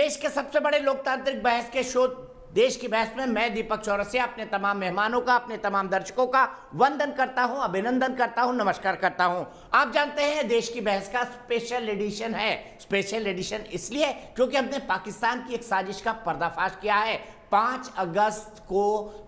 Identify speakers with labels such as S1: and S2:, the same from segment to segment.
S1: देश के सबसे बड़े लोकतांत्रिक बहस के शो देश की बहस में मैं दीपक चौरसिया अपने तमाम मेहमानों का, अपने तमाम दर्शकों का वंदन करता हूं, अभिनंदन करता हूं, नमस्कार करता हूं। आप जानते हैं देश की बहस का स्पेशल एडिशन है। स्पेशल एडिशन इसलिए क्योंकि हमने पाकिस्तान की एक साजिश का पर्दाफाश किया है। 5 अगस्त को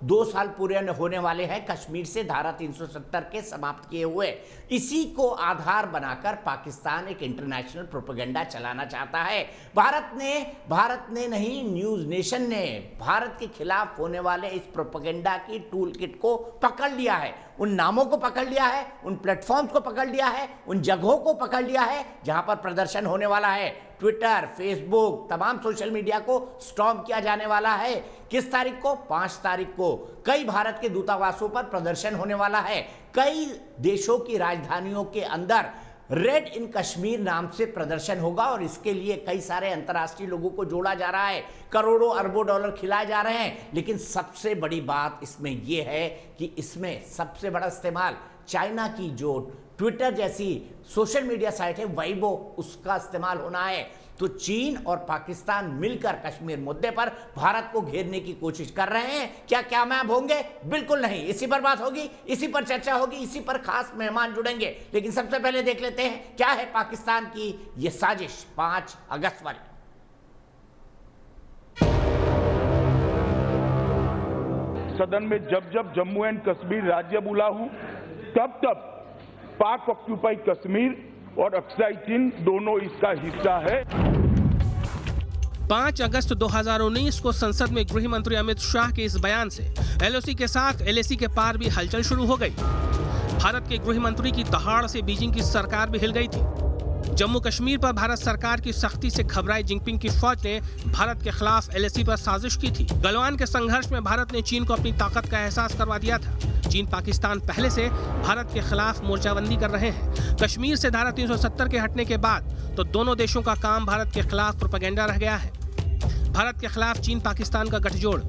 S1: 2 साल पूरे होने वाले हैं कश्मीर से धारा 370 के समाप्त किए हुए। इसी को आधार बनाकर पाकिस्तान एक इंटरनेशनल प्रोपेगेंडा चलाना चाहता है। भारत ने नहीं, न्यूज़ नेशन ने भारत के खिलाफ होने वाले इस प्रोपेगेंडा की टूल किट को पकड़ लिया है। उन नामों को पकड़ लिया है, उन प्लेटफॉर्म्स को पकड़ लिया है, उन जगहों को पकड़ लिया है जहां पर प्रदर्शन होने वाला है। ट्विटर, फेसबुक, तमाम सोशल मीडिया को स्टॉर्म किया जाने वाला है। किस तारीख को? 5 तारीख को। कई भारत के दूतावासों पर प्रदर्शन होने वाला है। कई देशों की राजधानियों के अंदर रेड इन कश्मीर नाम से प्रदर्शन होगा और इसके लिए कई सारे अंतर्राष्ट्रीय लोगों को जोड़ा जा रहा है। करोड़ों अरबों डॉलर खिलाए जा रहे हैं। लेकिन सबसे बड़ी बात इसमें यह है कि इसमें सबसे बड़ा इस्तेमाल चाइना की जो ट्विटर जैसी सोशल मीडिया साइट है वाइबो, उसका इस्तेमाल होना है। तो चीन और पाकिस्तान मिलकर कश्मीर मुद्दे पर भारत को घेरने की कोशिश कर रहे हैं। क्या कामयाब होंगे? बिल्कुल नहीं। इसी पर बात होगी, इसी पर चर्चा होगी, इसी पर खास मेहमान जुड़ेंगे। लेकिन सबसे पहले देख लेते हैं क्या है पाकिस्तान की यह साजिश 5 अगस्त वाली।
S2: सदन में जब जब जम्मू एंड कश्मीर राज्य बोला हूं, तब तब पाक ऑक्यूपाई कश्मीर और अक्साई चीन दोनों इसका हिस्सा है।
S3: 5 अगस्त 2019 को संसद में गृह मंत्री अमित शाह के इस बयान से एलओसी के साथ एलएसी के पार भी हलचल शुरू हो गई। भारत के गृह मंत्री की दहाड़ से बीजिंग की सरकार भी हिल गई थी। जम्मू कश्मीर पर भारत सरकार की सख्ती से घबराई जिनपिंग की फौज ने भारत के खिलाफ एलएसी पर साजिश की थी। गलवान के संघर्ष में भारत ने चीन को अपनी ताकत का एहसास करवा दिया था। चीन पाकिस्तान पहले से भारत के खिलाफ मोर्चाबंदी कर रहे हैं। कश्मीर से धारा 370 के हटने के बाद तो दोनों देशों का काम भारत के खिलाफ प्रोपेगेंडा रह गया है। भारत के खिलाफ चीन पाकिस्तान का गठजोड़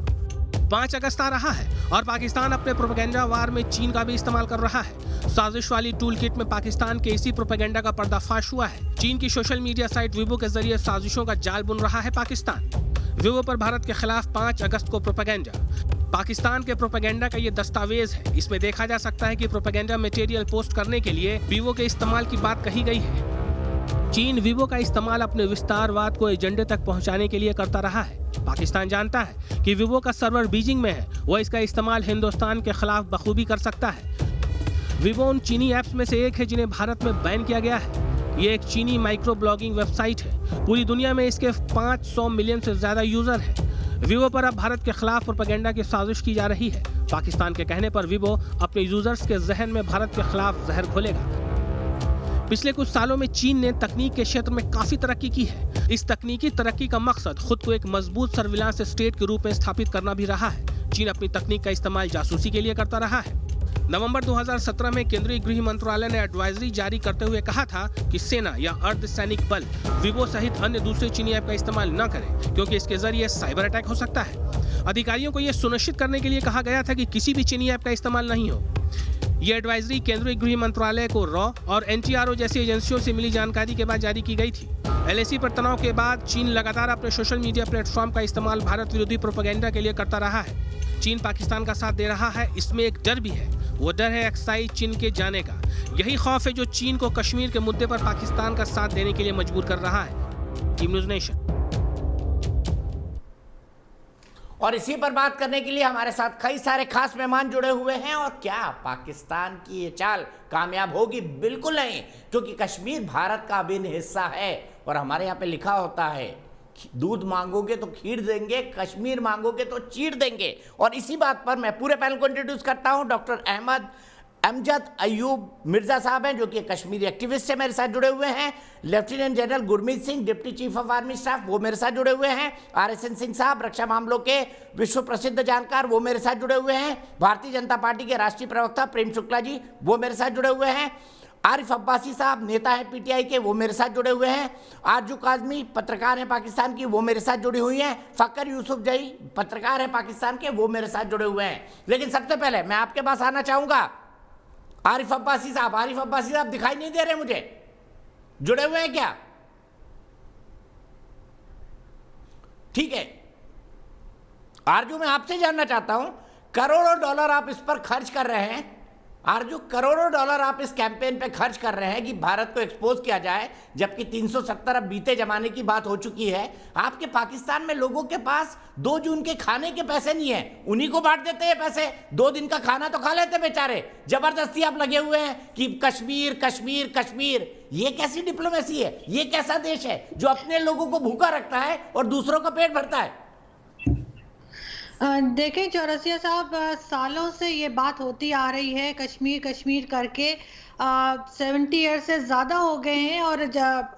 S3: 5 अगस्त आ रहा है और पाकिस्तान अपने प्रोपेगेंडा वार में चीन का भी इस्तेमाल कर रहा है। साजिश वाली टूल किट में पाकिस्तान के इसी प्रोपेगेंडा का पर्दाफाश हुआ है। चीन की सोशल मीडिया साइट वीबो के जरिए साजिशों का जाल बुन रहा है पाकिस्तान। वीबो पर भारत के खिलाफ 5 अगस्त को प्रोपेगेंडा। पाकिस्तान के प्रोपेगेंडा का ये दस्तावेज है। इसमें देखा जा सकता है कि प्रोपेगेंडा मटेरियल पोस्ट करने के लिए वीबो के इस्तेमाल की बात कही गई है। चीन वीबो का इस्तेमाल अपने विस्तारवाद को एजेंडे तक पहुंचाने के लिए करता रहा है। पाकिस्तान जानता है कि वीबो का सर्वर बीजिंग में है, वह इसका इस्तेमाल हिंदुस्तान के खिलाफ बखूबी कर सकता है। वीबो उन चीनी ऐप्स में से एक है जिन्हें भारत में बैन किया गया है। ये एक चीनी माइक्रो ब्लॉगिंग वेबसाइट है। पूरी दुनिया में इसके 500 मिलियन से ज्यादा यूजर हैं। वीबो पर अब भारत के खिलाफ प्रोपेगेंडा की साजिश की जा रही है। पाकिस्तान के कहने पर वीबो अपने यूजर्स के जहन में भारत के खिलाफ जहर घोलेगा। पिछले कुछ सालों में चीन ने तकनीक के क्षेत्र में काफी तरक्की की है। इस तकनीकी तरक्की का मकसद खुद को एक मजबूत सर्विलांस स्टेट के रूप में स्थापित करना भी रहा है। चीन अपनी तकनीक का इस्तेमाल जासूसी के लिए करता रहा है। नवंबर 2017 में केंद्रीय गृह मंत्रालय ने एडवाइजरी जारी करते हुए कहा था कि सेना या अर्धसैनिक बल वीबो सहित अन्य दूसरे चीनी ऐप का इस्तेमाल न करें, क्योंकि इसके जरिए साइबर अटैक हो सकता है। अधिकारियों को यह सुनिश्चित करने के लिए कहा गया था कि किसी भी चीनी ऐप का इस्तेमाल नहीं हो। ये एडवाइजरी केंद्रीय गृह मंत्रालय को रॉ और एनटीआरओ जैसी एजेंसियों से मिली जानकारी के बाद जारी की गई थी। एलएसी पर तनाव के बाद चीन लगातार अपने सोशल मीडिया प्लेटफॉर्म का इस्तेमाल भारत विरोधी प्रोपेगेंडा के लिए करता रहा है। चीन पाकिस्तान का साथ दे रहा है, इसमें एक डर भी है। वो डर है अक्साई चीन के जाने का। यही खौफ है जो चीन को कश्मीर के मुद्दे पर पाकिस्तान का साथ देने के लिए मजबूर कर रहा है। Team news nation.
S1: और इसी पर बात करने के लिए हमारे साथ कई सारे खास मेहमान जुड़े हुए हैं। और क्या पाकिस्तान की ये चाल कामयाब होगी? बिल्कुल नहीं, क्योंकि कश्मीर भारत का अभिन्न हिस्सा है। और हमारे यहाँ पे लिखा होता है, दूध मांगोगे तो खीर देंगे, कश्मीर मांगोगे तो चीर देंगे। और इसी बात पर मैं पूरे पैनल को इंट्रोड्यूस करता हूं। डॉक्टर अमजद अयूब मिर्जा साहब हैं, जो कि कश्मीरी एक्टिविस्ट से मेरे साथ जुड़े हुए हैं। Lieutenant general Gurmeet Singh, deputy chief of army staff, वो मेरे साथ जुड़े हुए हैं। RSN सिंह साहब, रक्षा मामलों के विश्व प्रसिद्ध जानकार, वो मेरे साथ जुड़े हुए हैं। भारतीय जनता पार्टी के राष्ट्रीय प्रवक्ता प्रेम शुक्ला जी, वो मेरे साथ जुड़े हुए हैं। आरिफ अब्बासी साहब, नेता हैं PTI के, वो मेरे साथ जुड़े हुए हैं। आरजू काजमी, पत्रकार हैं पाकिस्तान की, वो मेरे साथ जुड़ी हुई हैं। फकर यूसुफ जई, पत्रकार हैं पाकिस्तान के, वो मेरे साथ जुड़े हुए हैं। लेकिन सबसे पहले मैं आपके पास आना चाहूँगा आरिफ अब्बासी साहब। आरिफ अब्बासी साहब दिखाई नहीं दे रहे मुझे, जुड़े हुए हैं क्या? ठीक है, आरजू मैं आपसे जानना चाहता हूं, करोड़ों डॉलर आप इस पर खर्च कर रहे हैं, आरजू करोड़ों डॉलर आप इस कैंपेन पे खर्च कर रहे हैं कि भारत को एक्सपोज किया जाए, जबकि 370 अब बीते जमाने की बात हो चुकी है। आपके पाकिस्तान में लोगों के पास 2 जून के खाने के पैसे नहीं है, उन्हीं को बांट देते हैं पैसे, 2 दिन का खाना तो खा लेते बेचारे। जबरदस्ती आप लगे हुए हैं कि कश्मीर कश्मीर कश्मीर। ये कैसी डिप्लोमेसी है? ये कैसा देश है जो अपने लोगों को भूखा रखता है और दूसरों का पेट भरता है?
S4: देखें चौरसिया साहब, सालों से ये बात होती आ रही है, कश्मीर कश्मीर करके 70 ईयर से ज़्यादा हो गए हैं। और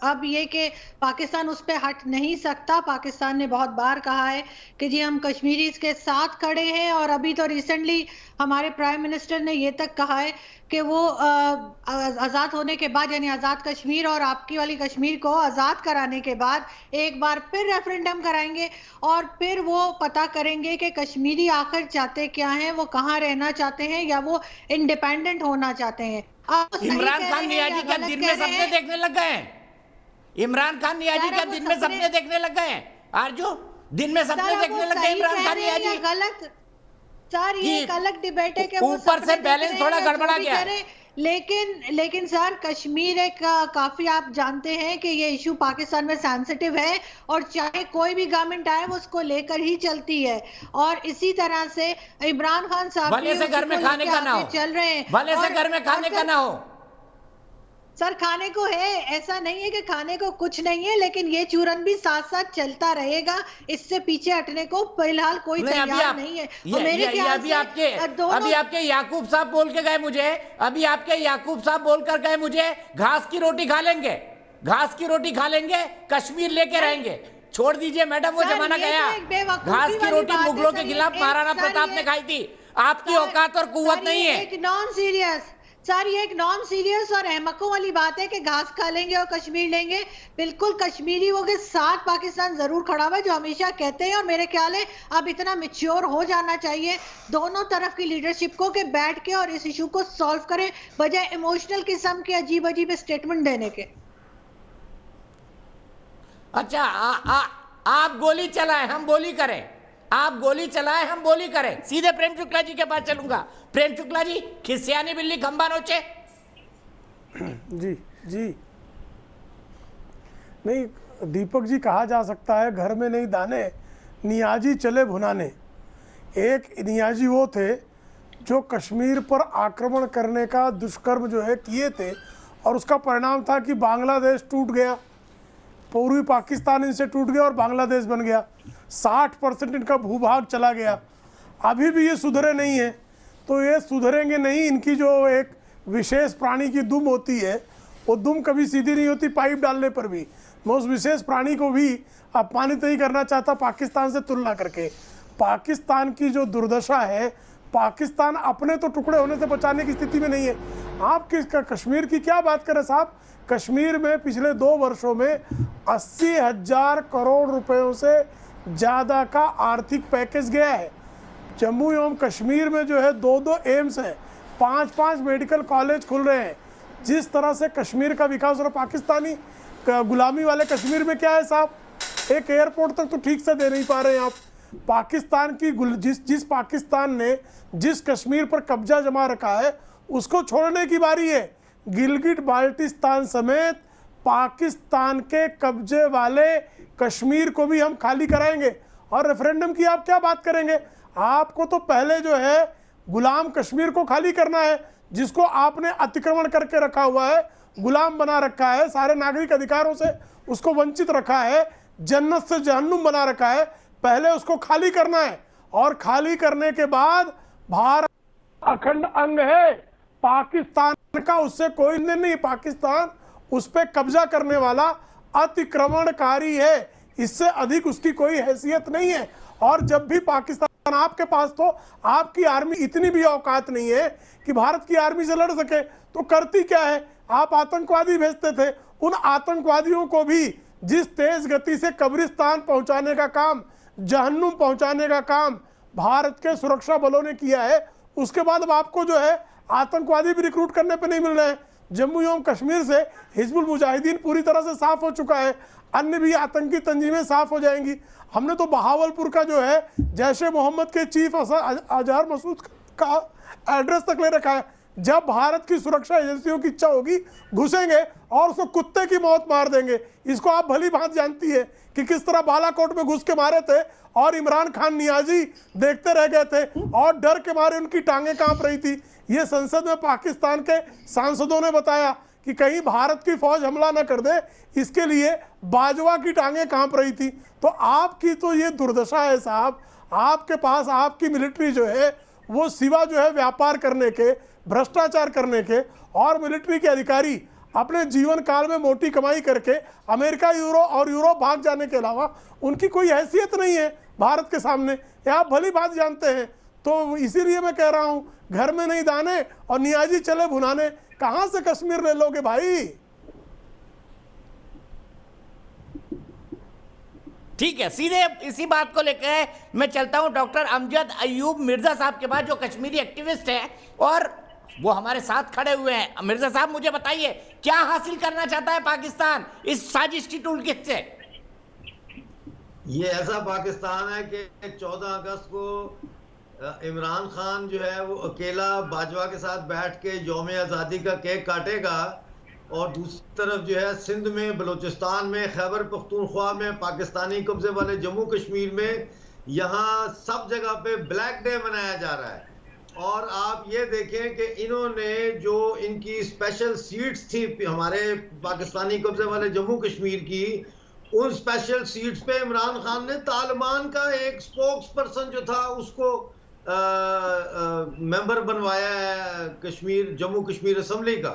S4: अब ये कि पाकिस्तान उस पर हट नहीं सकता। पाकिस्तान ने बहुत बार कहा है कि जी हम कश्मीरीज के साथ खड़े हैं, और अभी तो रिसेंटली हमारे प्राइम मिनिस्टर ने ये तक कहा है कि वो आज़ाद होने के बाद, यानी आज़ाद कश्मीर और आपकी वाली कश्मीर को आज़ाद कराने के बाद एक बार फिर रेफरेंडम कराएंगे और फिर वो पता करेंगे कि कश्मीरी आखिर चाहते क्या हैं, वो कहाँ रहना चाहते हैं या वो इंडिपेंडेंट होना चाहते हैं।
S1: इमरान खान नियाजी क्या दिन में सपने देखने लग गए हैं? इमरान खान नियाजी क्या दिन में सपने देखने लग गए हैं? आरजू, दिन में सपने देखने लग गए इमरान खान नियाजी?
S4: गलत सर, ये एक अलग डिबेट है कि
S1: ऊपर से बैलेंस थोड़ा गड़बड़ा गया।
S4: लेकिन सर, कश्मीर एक काफी आप जानते हैं कि ये इशू पाकिस्तान में सेंसिटिव है, और चाहे कोई भी गवर्नमेंट आए वो उसको लेकर ही चलती है। और इसी तरह से इमरान खान साहब
S1: भले से घर में खाने का ना हो,
S4: चल रहे हैं,
S1: भले से घर में खाने का ना हो
S4: सर, खाने को है, ऐसा नहीं है कि खाने को कुछ नहीं है, लेकिन ये चूरन भी साथ साथ चलता रहेगा। इससे पीछे हटने को फिलहाल कोई तैयार नहीं है। मेरे ख्याल से
S1: अभी आपके याकूब साहब बोल के गए मुझे, अभी आपके याकूब साहब बोल कर गए मुझे, घास की रोटी खा लेंगे, घास की रोटी खा लेंगे, कश्मीर लेके रहेंगे। छोड़ दीजिए मैडम, वो जमाना गया। घास की रोटी मुगलों के खिलाफ महाराणा प्रताप ने खाई थी। आपकी औकात और कुव्वत नहीं है।
S4: एक नॉन सीरियस सर, ये एक नॉन सीरियस और अहमकों वाली बात है कि घास खा लेंगे और कश्मीर लेंगे। बिल्कुल कश्मीरियों के साथ पाकिस्तान जरूर खड़ा हुआ है, जो हमेशा कहते हैं। और मेरे ख्याल है अब इतना मैच्योर हो जाना चाहिए दोनों तरफ की लीडरशिप को कि बैठ के और इस इशू को सॉल्व करें, बजाय इमोशनल किस्म के अजीब अजीब स्टेटमेंट देने के।
S1: अच्छा, आप गोली चलाएं, हम बोली करें। आप गोली चलाएं, हम बोली करें। सीधे प्रेम शुक्ला जी के पास चलूंगा। प्रेम शुक्ला जी, खिसियानी बिल्ली खंबा नोचे।
S5: जी नहीं, दीपक जी, कहा जा सकता है घर में नहीं दाने, नियाजी चले भुनाने। एक नियाजी वो थे जो कश्मीर पर आक्रमण करने का दुष्कर्म जो है किए थे, और उसका परिणाम था कि बांग्लादेश टूट गया, पूर्वी पाकिस्तान इनसे टूट गया और बांग्लादेश बन गया। 60% इनका भूभाग चला गया। अभी भी ये सुधरे नहीं है, तो ये सुधरेंगे नहीं। इनकी जो एक विशेष प्राणी की दुम होती है, वो दुम कभी सीधी नहीं होती पाइप डालने पर भी। मैं उस विशेष प्राणी को भी अपमानित नहीं करना चाहता पाकिस्तान से तुलना करके। पाकिस्तान की जो दुर्दशा है, पाकिस्तान अपने तो टुकड़े होने से बचाने की स्थिति में नहीं है। आप किसका कश्मीर की क्या बात करें साहब? कश्मीर में पिछले 2 वर्षों में 80,000 करोड़ रुपयों से ज़्यादा का आर्थिक पैकेज गया है। जम्मू एवं कश्मीर में जो है 2-2 एम्स हैं, 5-5 मेडिकल कॉलेज खुल रहे हैं। जिस तरह से कश्मीर का विकास हो रहा, पाकिस्तानी गुलामी वाले कश्मीर में क्या है साहब? एक एयरपोर्ट तक तो ठीक से दे नहीं पा रहे हैं आप। पाकिस्तान की जिस पाकिस्तान ने जिस कश्मीर पर कब्जा जमा रखा है, उसको छोड़ने की बारी है। गिलगिट बाल्टिस्तान समेत पाकिस्तान के कब्जे वाले कश्मीर को भी हम खाली कराएंगे। और रेफरेंडम की आप क्या बात करेंगे? आपको तो पहले जो है गुलाम कश्मीर को खाली करना है, जिसको आपने अतिक्रमण करके रखा हुआ है, गुलाम बना रखा है, सारे नागरिक अधिकारों से उसको वंचित रखा है, जन्नत से जहन्नुम बना रखा है। पहले उसको खाली करना है, और खाली करने के बाद भारत अखंड अंग है पाकिस्तान का, उससे कोई नहीं। पाकिस्तान उस पर कब्जा करने वाला अतिक्रमणकारी है, इससे अधिक उसकी कोई हैसियत नहीं है। और जब भी पाकिस्तान आपके पास, तो आपकी आर्मी इतनी भी औकात नहीं है कि भारत की आर्मी से लड़ सके, तो करती क्या है? आप आतंकवादी भेजते थे। उन आतंकवादियों को भी जिस तेज गति से कब्रिस्तान पहुंचाने का काम, जहन्नुम पहुंचाने का काम भारत के सुरक्षा बलों ने किया है, उसके बाद अब आपको जो है आतंकवादी भी रिक्रूट करने पे नहीं मिल रहे हैं। जम्मू एवं कश्मीर से हिजबुल मुजाहिदीन पूरी तरह से साफ हो चुका है, अन्य भी आतंकी तंजीमें साफ हो जाएंगी। हमने तो बहावलपुर का जो है जैश ए मोहम्मद के चीफ अजहर मसूद का एड्रेस तक ले रखा है। जब भारत की सुरक्षा एजेंसियों की इच्छा होगी घुसेंगे और उसको कुत्ते की मौत मार देंगे। इसको आप भली भांत जानती है कि किस तरह बालाकोट में घुस के मारे थे और इमरान खान नियाजी देखते रह गए थे और डर के मारे उनकी टांगें कांप रही थी। ये संसद में पाकिस्तान के सांसदों ने बताया कि कहीं भारत की फौज हमला न कर दे, इसके लिए बाजवा की टांगें कांप रही थी। तो आपकी तो ये दुर्दशा है साहब, आपके पास आपकी मिलिट्री जो है वो सिवा जो है व्यापार करने के, भ्रष्टाचार करने के, और मिलिट्री के अधिकारी अपने जीवन काल में मोटी कमाई करके अमेरिका और यूरोप भाग जाने के अलावा उनकी कोई हैसियत नहीं है भारत के सामने। ये आप भली बात जानते हैं। तो इसीलिए मैं कह रहा हूं, घर में नहीं दाने और नियाजी चले भुनाने। कहां से कश्मीर ले लोगे भाई?
S1: ठीक है, सीधे इसी बात को लेकर मैं चलता हूं डॉक्टर अमजद अयूब मिर्जा साहब के पास, जो कश्मीरी एक्टिविस्ट हैं और वो हमारे साथ खड़े हुए हैं। मिर्जा साहब, मुझे बताइए क्या हासिल करना चाहता है पाकिस्तान इस साजिश की टूलकिट से?
S6: ये ऐसा पाकिस्तान है कि 14 अगस्त को इमरान खान जो है वो अकेला बाजवा के साथ बैठ के यौम आज़ादी का केक काटेगा और दूसरी तरफ जो है सिंध में, बलूचिस्तान में, खैबर पख्तूनख्वा में, पाकिस्तानी कब्जे वाले जम्मू कश्मीर में, यहाँ सब जगह पे ब्लैक डे मनाया जा रहा है। और आप ये देखें कि इन्होंने जो इनकी स्पेशल सीट्स थी हमारे पाकिस्तानी कब्जे वाले जम्मू कश्मीर की, उन स्पेशल सीट्स पे इमरान खान ने तालिबान का एक स्पोक्स पर्सन जो था उसको मेंबर बनवाया है कश्मीर, जम्मू कश्मीर असेंबली का।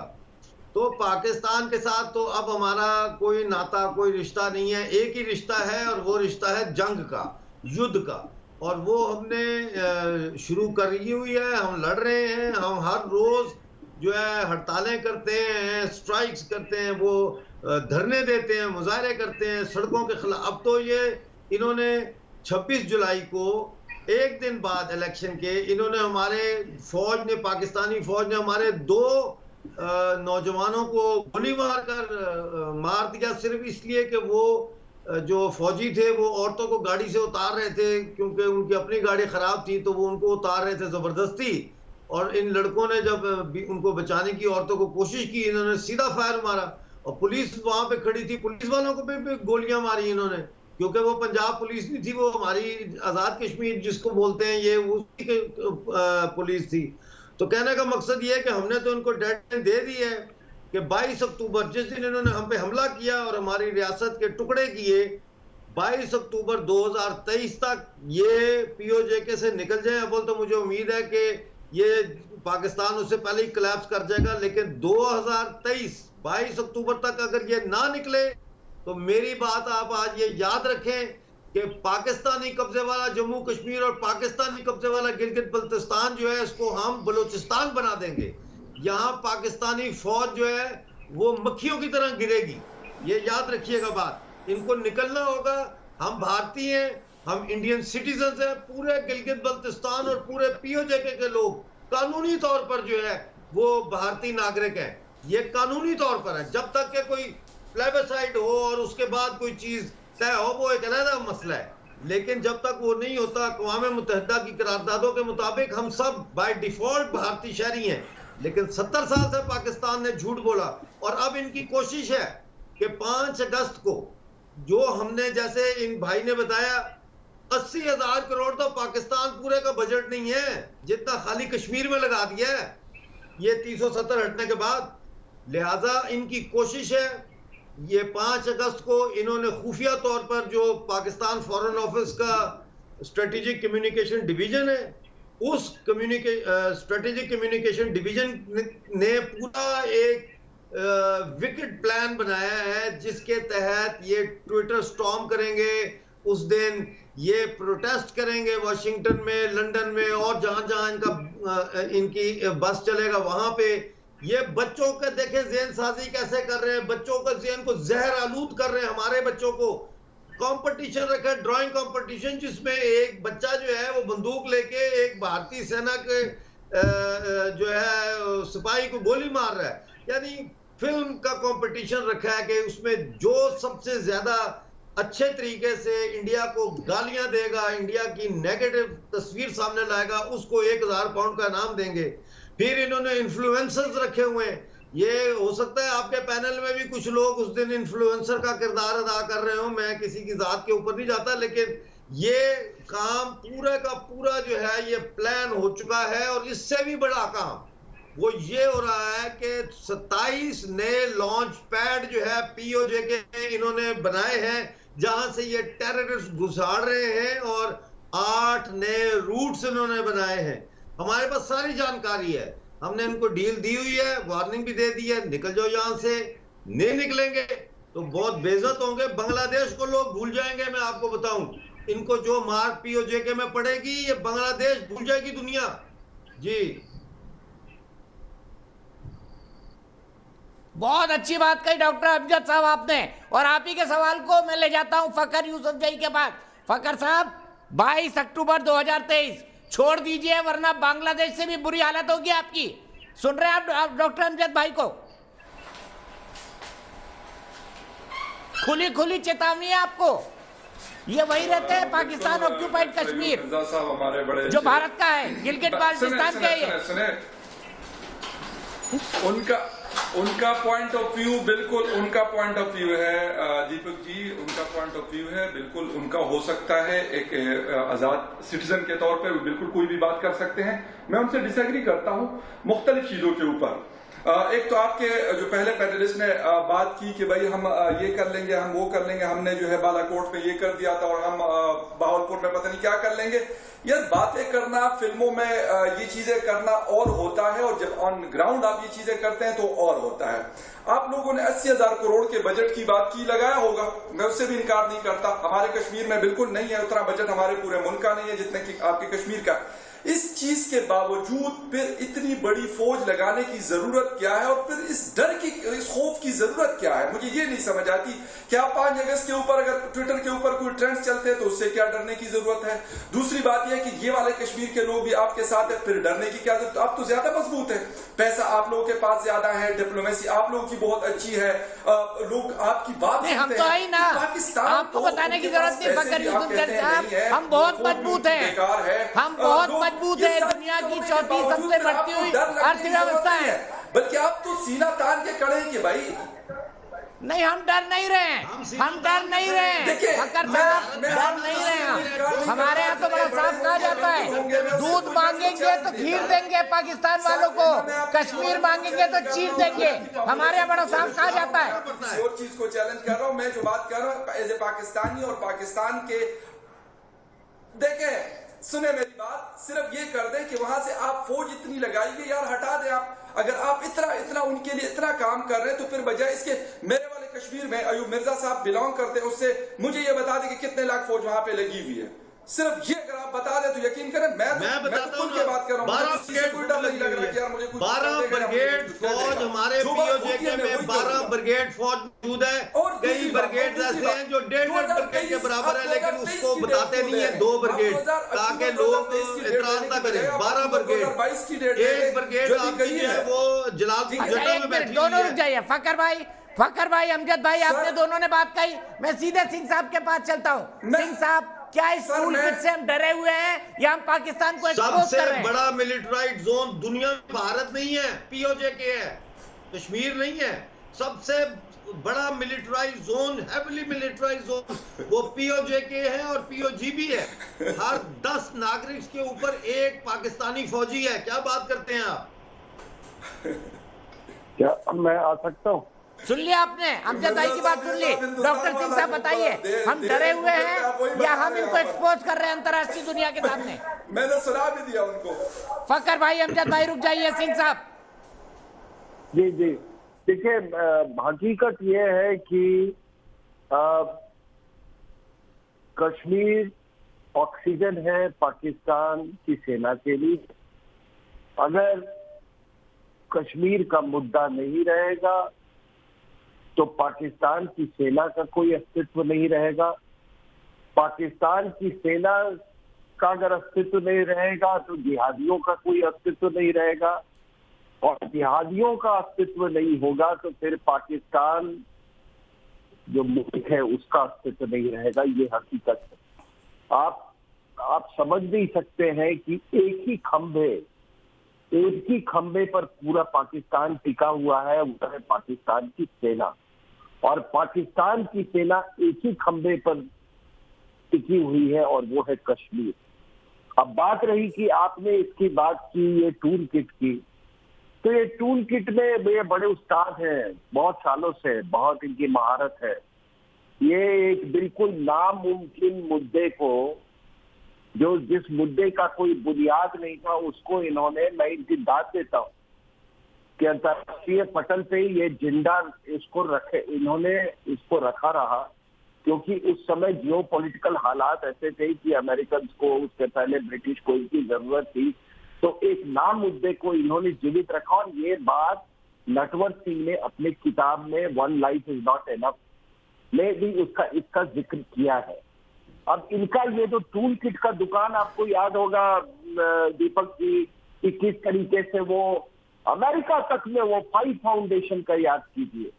S6: तो पाकिस्तान के साथ तो अब हमारा कोई नाता, कोई रिश्ता नहीं है। एक ही रिश्ता है और वो रिश्ता है जंग का, युद्ध का, और वो हमने शुरू करी हुई है। हम लड़ रहे हैं, हम हर रोज जो है हड़तालें करते हैं, स्ट्राइक्स करते हैं, वो धरने देते हैं, मुजाहरे करते हैं सड़कों के खिलाफ। अब तो ये इन्होंने 26 जुलाई को एक दिन बाद इलेक्शन के इन्होंने हमारे फौज ने, पाकिस्तानी फौज ने हमारे 2 नौजवानों को गोली मार दिया, सिर्फ इसलिए कि वो जो फौजी थे वो औरतों को गाड़ी से उतार रहे थे, क्योंकि उनकी अपनी गाड़ी खराब थी तो वो उनको उतार रहे थे जबरदस्ती। और इन लड़कों ने जब उनको बचाने की औरतों को कोशिश की, इन्होंने सीधा फायर मारा और पुलिस वहां पे खड़ी थी, पुलिस वालों को भी गोलियां मारी इन्होंने, क्योंकि वो पंजाब पुलिस नहीं थी, वो हमारी आजाद कश्मीर जिसको बोलते हैं ये उसकी पुलिस थी। तो कहने का मकसद ये है कि हमने तो उनको डेडलाइन दे दी है कि 22 अक्टूबर जिस दिन इन्होंने हम पे हमला किया और हमारी रियासत के टुकड़े किए, 22 अक्टूबर 2023 तक ये पीओजेके से निकल जाए। अब तो मुझे उम्मीद है कि ये पाकिस्तान उससे पहले ही कोलैप्स कर जाएगा, लेकिन 2023 22 अक्टूबर तक अगर ये ना निकले तो मेरी बात आप आज ये याद रखें कि पाकिस्तानी कब्जे वाला जम्मू कश्मीर और पाकिस्तानी कब्जे वाला गिलगित बल्तिस्तान जो है इसको हम बलूचिस्तान बना देंगे। यहाँ पाकिस्तानी फौज जो है वो मक्खियों की तरह गिरेगी, ये याद रखिएगा बात। इनको निकलना होगा। हम भारतीय हैं, हम इंडियन सिटीजन हैं, पूरे गिलगित बल्तिस्तान और पूरे पीओजेके के लोग कानूनी तौर पर जो है वो भारतीय नागरिक हैं। ये कानूनी तौर पर है। जब तक के कोई प्लेबिसाइड हो और उसके बाद कोई चीज तय हो वो एक अलग मसला है, लेकिन जब तक वो नहीं होता, अक़वाम मुत्तहिदा की करारदादों के मुताबिक हम सब बाय डिफॉल्ट भारतीय शहरी हैं। लेकिन 70 साल से पाकिस्तान ने झूठ बोला और अब इनकी कोशिश है कि 5 अगस्त को जो हमने, जैसे इन भाई ने बताया, 80,000 करोड़ तो पाकिस्तान पूरे का बजट नहीं है जितना खाली कश्मीर में लगा दिया है ये 370 हटने के बाद। लिहाजा इनकी कोशिश है ये 5 अगस्त को इन्होंने खुफिया तौर पर, जो पाकिस्तान फॉरेन ऑफिस का स्ट्रेटेजिक कम्युनिकेशन डिवीजन है, उस स्ट्रेटेजिक कम्युनिकेशन डिवीजन ने पूरा एक विकेट प्लान बनाया है जिसके तहत ये ट्विटर स्टॉर्म करेंगे। उस दिन ये प्रोटेस्ट करेंगे वाशिंगटन में, लंदन में और जहां जहां इनकी बस चलेगा वहां पे। ये बच्चों का देखें ज़हन साजी कैसे कर रहे हैं, बच्चों का ज़हन को जहर आलूद कर रहे हैं। हमारे बच्चों को कंपटीशन रखा है, ड्राइंग कंपटीशन, जिसमें एक बच्चा जो है वो बंदूक लेके एक भारतीय सेना के जो है सिपाही को गोली मार रहा है। यानी फिल्म का कंपटीशन रखा है कि उसमें जो सबसे ज्यादा अच्छे तरीके से इंडिया को गालियां देगा, इंडिया की नेगेटिव तस्वीर सामने लाएगा, उसको 1000 पाउंड का इनाम देंगे। फिर इन्होंने इन्फ्लुएंसर्स रखे हुए हैं। ये हो सकता है आपके पैनल में भी कुछ लोग उस दिन इन्फ्लुएंसर का किरदार अदा कर रहे हो, मैं किसी की जात के ऊपर नहीं जाता, लेकिन ये काम पूरा का पूरा जो है ये प्लान हो चुका है। और इससे भी बड़ा काम वो ये हो रहा है कि 27 नए लॉन्च पैड जो है पीओजे के इन्होंने बनाए हैं, जहां से ये टेररिस्ट घुसाड़ रहे हैं, और 8 नए रूट्स इन्होंने बनाए हैं। हमारे पास सारी जानकारी है, हमने इनको डील दी हुई है, वार्निंग भी दे दी है, निकल जाओ यहां से। नहीं निकलेंगे तो बहुत बेइज्जत होंगे, बांग्लादेश को लोग भूल जाएंगे। मैं आपको बताऊं, इनको जो मार पीओजे के में पड़ेगी, ये बांग्लादेश भूल जाएगी दुनिया। जी
S1: बहुत अच्छी बात कही डॉक्टर अमजद साहब आपने, और आप ही के सवाल को मैं ले जाता हूं फकर यूसुफजई के पास। फकर साहब, 22 अक्टूबर 2023 छोड़ दीजिए, वरना बांग्लादेश से भी बुरी हालत होगी आपकी। सुन रहे हैं आप डॉक्टर अमजद भाई को? खुली खुली चेतावनी है आपको। ये वही रहते हैं पाकिस्तान ऑक्यूपाइड कश्मीर जो भारत का है, गिलगिट बाल्टिस्तान का है।
S7: उनका पॉइंट ऑफ व्यू बिल्कुल उनका पॉइंट ऑफ व्यू है दीपक जी, उनका पॉइंट ऑफ व्यू है, बिल्कुल उनका हो सकता है। एक आजाद सिटीजन के तौर पे बिल्कुल कोई भी बात कर सकते हैं। मैं उनसे डिसएग्री करता हूं मुख्तलिफ चीजों के ऊपर। एक तो आपके जो पहले पैनलिस्ट ने बात की कि भाई हम ये कर लेंगे, हम वो कर लेंगे, हमने जो है बालाकोट में ये कर दिया था और हम बहावलपुर में पता नहीं क्या कर लेंगे। यार बातें करना, फिल्मों में ये चीजें करना और होता है, और जब ऑन ग्राउंड आप ये चीजें करते हैं तो और होता है। आप लोगों ने 80,000 करोड़ के बजट की बात की, लगाया होगा, मैं उससे भी इनकार नहीं करता। हमारे कश्मीर में बिल्कुल नहीं है उतना बजट, हमारे पूरे मुल्क का नहीं है जितने की आपके कश्मीर का। इस चीज के बावजूद फिर इतनी बड़ी फौज लगाने की जरूरत क्या है, और फिर इस डर की, इस खौफ की जरूरत क्या है, मुझे ये नहीं समझ आती। क्या 5 अगस्त के ऊपर अगर ट्विटर के ऊपर कोई ट्रेंड्स चलते हैं तो उससे क्या डरने की जरूरत है? दूसरी बात यह है कि ये वाले कश्मीर के लोग भी आपके साथ है, फिर डरने की क्या जरूरत? आप तो ज्यादा मजबूत है, पैसा आप लोगों के पास ज्यादा है, डिप्लोमेसी आप लोगों की बहुत अच्छी है, लोग आपकी बात
S1: नहीं, हम तो आई ना, आपको बताने की जरूरत नहीं फकर यूसुफजई साहब, हम बहुत मजबूत हैं, हम बहुत मजबूत है, दुनिया की चौथी सबसे बढ़ती हुई अर्थव्यवस्था है।
S7: बल्कि आप तो सीना तान के खड़े हैं कि भाई
S1: नहीं, हम डर नहीं रहे हैं, हम डर नहीं रहे हैं फकर साहब, डर नहीं रहे हैं। हमारे यहाँ तो बड़ा साफ कहा जाता है, दूध मांगेंगे तो खीर देंगे पाकिस्तान वालों को, कश्मीर मांगेंगे तो चीर देंगे। हमारे यहाँ बड़ा साफ कहा जाता है।
S7: और चीज को चैलेंज कर रहा हूँ मैं, जो बात कर रहा हूँ एज ए पाकिस्तानी और पाकिस्तान के, देखें सुने मेरी बात, सिर्फ ये कर दें कि वहां से आप फौज इतनी लगाइए, यार हटा दें आप। अगर आप इतना उनके लिए इतना काम कर रहे हैं तो फिर बजाय इसके, मेरे वाले कश्मीर में अयूब मिर्जा साहब बिलोंग करते हैं, उससे मुझे ये बता दें कि कितने लाख फौज वहां पे लगी हुई है। सिर्फ ये अगर आप बता दें तो यकीन करें, मैं बताता हूं के बात कर रहा हूं,
S6: 12 ब्रिगेड फौज हमारे पीओजे के में 12 ब्रिगेड फौज मौजूद है, और कई ब्रिगेड ऐसे हैं जो 1.5 ब्रिगेड के बराबर है, लेकिन उसको बताते नहीं है 2 ब्रिगेड, ताकि लोग इतराज ना करें। 12 ब्रिगेड, एक ब्रिगेड आपकी है वो जलाल में बैठी।
S1: दोनों रुक जाइए फकर भाई, अमजद भाई, आपने दोनों ने बात कही, मैं सीधे सिंह साहब के पास चलता हूँ। सिंह साहब, क्या इस टूल किट से हम डरे हुए हैं या हम पाकिस्तान को एक्सपोज कर रहे हैं?
S6: सबसे बड़ा मिलिटराइज्ड जोन दुनिया में भारत नहीं है, पीओजे के है, कश्मीर नहीं है। सबसे बड़ा militarised zone, heavily militarised zone वो पीओजे के है और पीओजी भी है। हर 10 नागरिक के ऊपर एक पाकिस्तानी फौजी है। क्या बात करते हैं आप?
S8: क्या मैं आ सकता हूँ?
S1: सुन लिया आपने, अमजद भाई की बात सुन ली। डॉक्टर सिंह साहब बताइए, हम डरे हुए हैं या हम इनको एक्सपोज कर रहे हैं अंतर्राष्ट्रीय दुनिया के सामने?
S7: मैंने सुना भी दिया उनको।
S1: फकर भाई, अमजद भाई रुक जाइए। सिंह साहब
S8: जी जी, देखिए हकीकत ये है कि कश्मीर ऑक्सीजन है पाकिस्तान की सेना के लिए। अगर कश्मीर का मुद्दा नहीं रहेगा तो पाकिस्तान की सेना का कोई अस्तित्व नहीं रहेगा। पाकिस्तान की सेना का अगर अस्तित्व नहीं रहेगा तो जिहादियों का कोई अस्तित्व नहीं रहेगा। और जिहादियों का अस्तित्व नहीं होगा तो फिर पाकिस्तान जो मुल्क है उसका अस्तित्व नहीं रहेगा। ये हकीकत है। आप समझ नहीं सकते हैं कि एक ही खंबे पर पूरा पाकिस्तान टिका हुआ है, वो है पाकिस्तान की सेना। और पाकिस्तान की सेना एक ही खंबे पर टिकी हुई है और वो है कश्मीर। अब बात रही कि आपने इसकी बात की ये टूल किट की, तो ये टूल किट में ये बड़े उस्ताद हैं, बहुत सालों से, बहुत इनकी महारत है। ये एक बिल्कुल नामुमकिन मुद्दे को, जो जिस मुद्दे का कोई बुनियाद नहीं था, उसको इन्होंने, मैं इनकी दाद देता हूँ कि अंतर्राष्ट्रीय पटल पे ये जिंदा इन्होंने इसको रखा रहा, क्योंकि उस समय जियो पॉलिटिकल हालात ऐसे थे कि अमेरिकन को, उसके पहले ब्रिटिश को इनकी जरूरत थी। तो एक नाम मुद्दे को इन्होंने जीवित रखा। और ये बात नटवर सिंह ने अपनी किताब में one life is not enough में भी इसका जिक्र किया है। अब इनका ये जो टूल किट का दुकान, आपको याद होगा दीपक जी, कि किस तरीके से वो अमेरिका तक में वो फाई फाउंडेशन का, याद कीजिए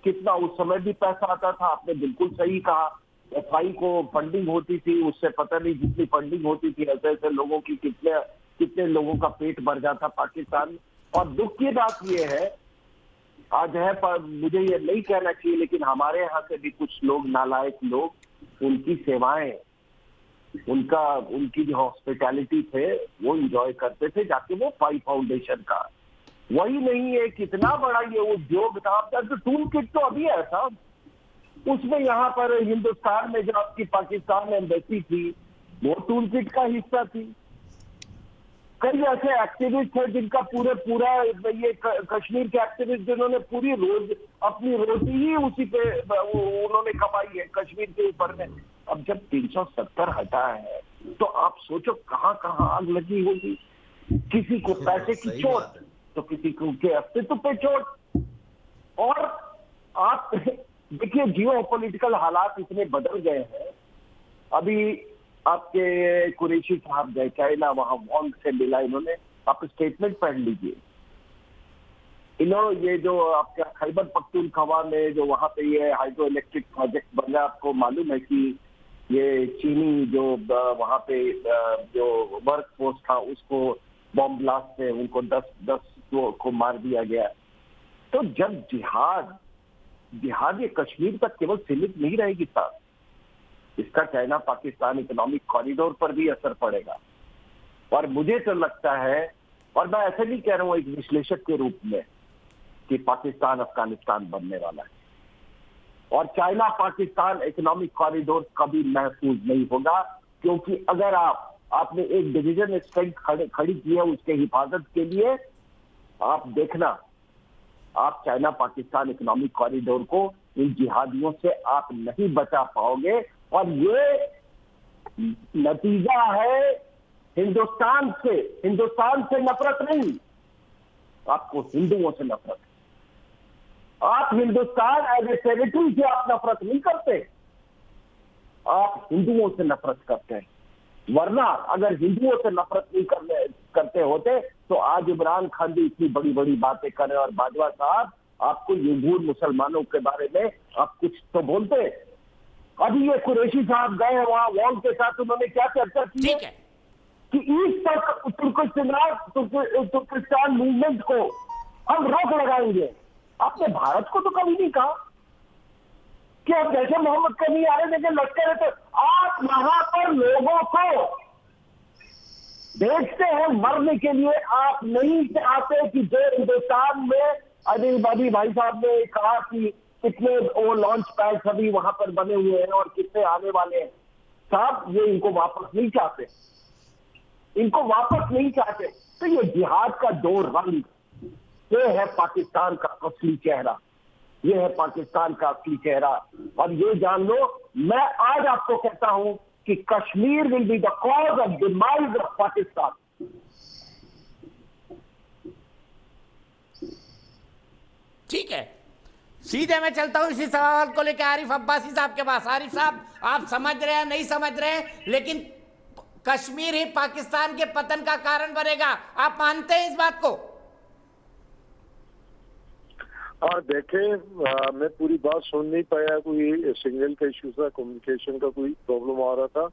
S8: कितना उस समय भी पैसा आता था। आपने बिल्कुल सही कहा, फाई को फंडिंग होती थी, उससे पता नहीं जितनी फंडिंग होती थी ऐसे ऐसे लोगों की कितने लोगों का पेट भर जाता पाकिस्तान में। और दुख की बात ये है, आज है, पर मुझे ये नहीं कहना चाहिए, लेकिन हमारे यहाँ से भी कुछ लोग, नालायक लोग, उनकी सेवाएं, उनकी जो हॉस्पिटैलिटी थे वो एंजॉय करते थे जाके वो फाई फाउंडेशन का। वही नहीं है, कितना बड़ा ये उद्योग था। तो टूल किट तो अभी है साहब, उसमें यहाँ पर हिंदुस्तान में जो आपकी पाकिस्तान एम्बेसी थी वो टूल किट का हिस्सा थी। कई ऐसे एक्टिविस्ट हैं जिनका पूरा ये कश्मीर के एक्टिविस्ट जिन्होंने पूरी अपनी रोटी ही उसी पे उन्होंने कमाई है, कश्मीर के ऊपर में। अब जब 370 हटा है तो आप सोचो कहाँ कहाँ आग लगी होगी। किसी को पैसे की चोट तो किसी को के अस्तित्व पे चोट। और आप देखिए जियो पॉलिटिकल हालात इतने बदल गए हैं। अभी आपके कुरैशी साहब गए चाइना, वहां वॉन्ग से मिला इन्होंने, आप स्टेटमेंट पढ़ लीजिए। ये जो आपका खैबर पख्तूनख्वा में जो वहां पे ये हाइड्रो इलेक्ट्रिक प्रोजेक्ट बन रहा है, आपको मालूम है कि ये चीनी जो वहां पे जो वर्क फोर्स था उसको बॉम्ब ब्लास्ट से उनको 10 को मार दिया गया। तो जब जिहाद ये कश्मीर तक केवल सीमित नहीं रहेगी साहब, इसका चाइना पाकिस्तान इकोनॉमिक कॉरिडोर पर भी असर पड़ेगा। और मुझे तो लगता है, और मैं ऐसे नहीं कह रहा हूं एक विश्लेषक के रूप में, कि पाकिस्तान अफगानिस्तान बनने वाला है और चाइना पाकिस्तान इकोनॉमिक कॉरिडोर कभी महफूज नहीं होगा। क्योंकि अगर आपने एक डिवीजन स्ट्रेंथ खड़ी की है उसके हिफाजत के लिए, आप देखना, आप चाइना पाकिस्तान इकोनॉमिक कॉरिडोर को इन जिहादियों से आप नहीं बचा पाओगे। और ये नतीजा है हिंदुस्तान से नफरत नहीं, आपको हिंदुओं से नफरत। आप हिंदुस्तान एज ए टेरिटरी से आप नफरत नहीं करते, आप हिंदुओं से नफरत करते हैं। वरना अगर हिंदुओं से नफरत नहीं करते होते तो आज इमरान खान भी इतनी बड़ी बड़ी बातें करें। और बाजवा साहब, आपको यूगूर मुसलमानों के बारे में आप कुछ तो बोलते। अभी ये कुरैशी साहब गए हैं वहां वॉन्ग के साथ, उन्होंने क्या चर्चा की है कि ईस्ट तक तुर्किस्तान मूवमेंट को हम रोक लगाएंगे। आपने भारत को तो कभी नहीं कहा कि आप जैसे मोहम्मद का नहीं आ रहे, लेकिन लश्कर है। तो आप वहां पर लोगों को देखते हैं मरने के लिए। आप नहीं चाहते कि जो हिंदुस्तान में अभी भाई साहब ने कहा कि कितने वो लॉन्च पैड अभी वहां पर बने हुए हैं और कितने आने वाले हैं, साहब ये इनको वापस नहीं चाहते, तो ये जिहाद का दो रंग, ये है पाकिस्तान का असली चेहरा, और ये जान लो, मैं आज आपको कहता हूं कि Kashmir will be the cause of demise of Pakistan.
S1: ठीक है, सीधे मैं चलता हूं इसी सवाल को लेकर आरिफ अब्बासी साहब के पास। आरिफ साहब, आप समझ रहे हैं नहीं समझ रहे हैं, लेकिन कश्मीर ही पाकिस्तान के पतन का कारण बनेगा, आप मानते हैं इस बात को?
S9: हाँ देखें, मैं पूरी बात सुन नहीं पाया, कोई सिग्नल का इशू था, कम्युनिकेशन का कोई प्रॉब्लम आ रहा था।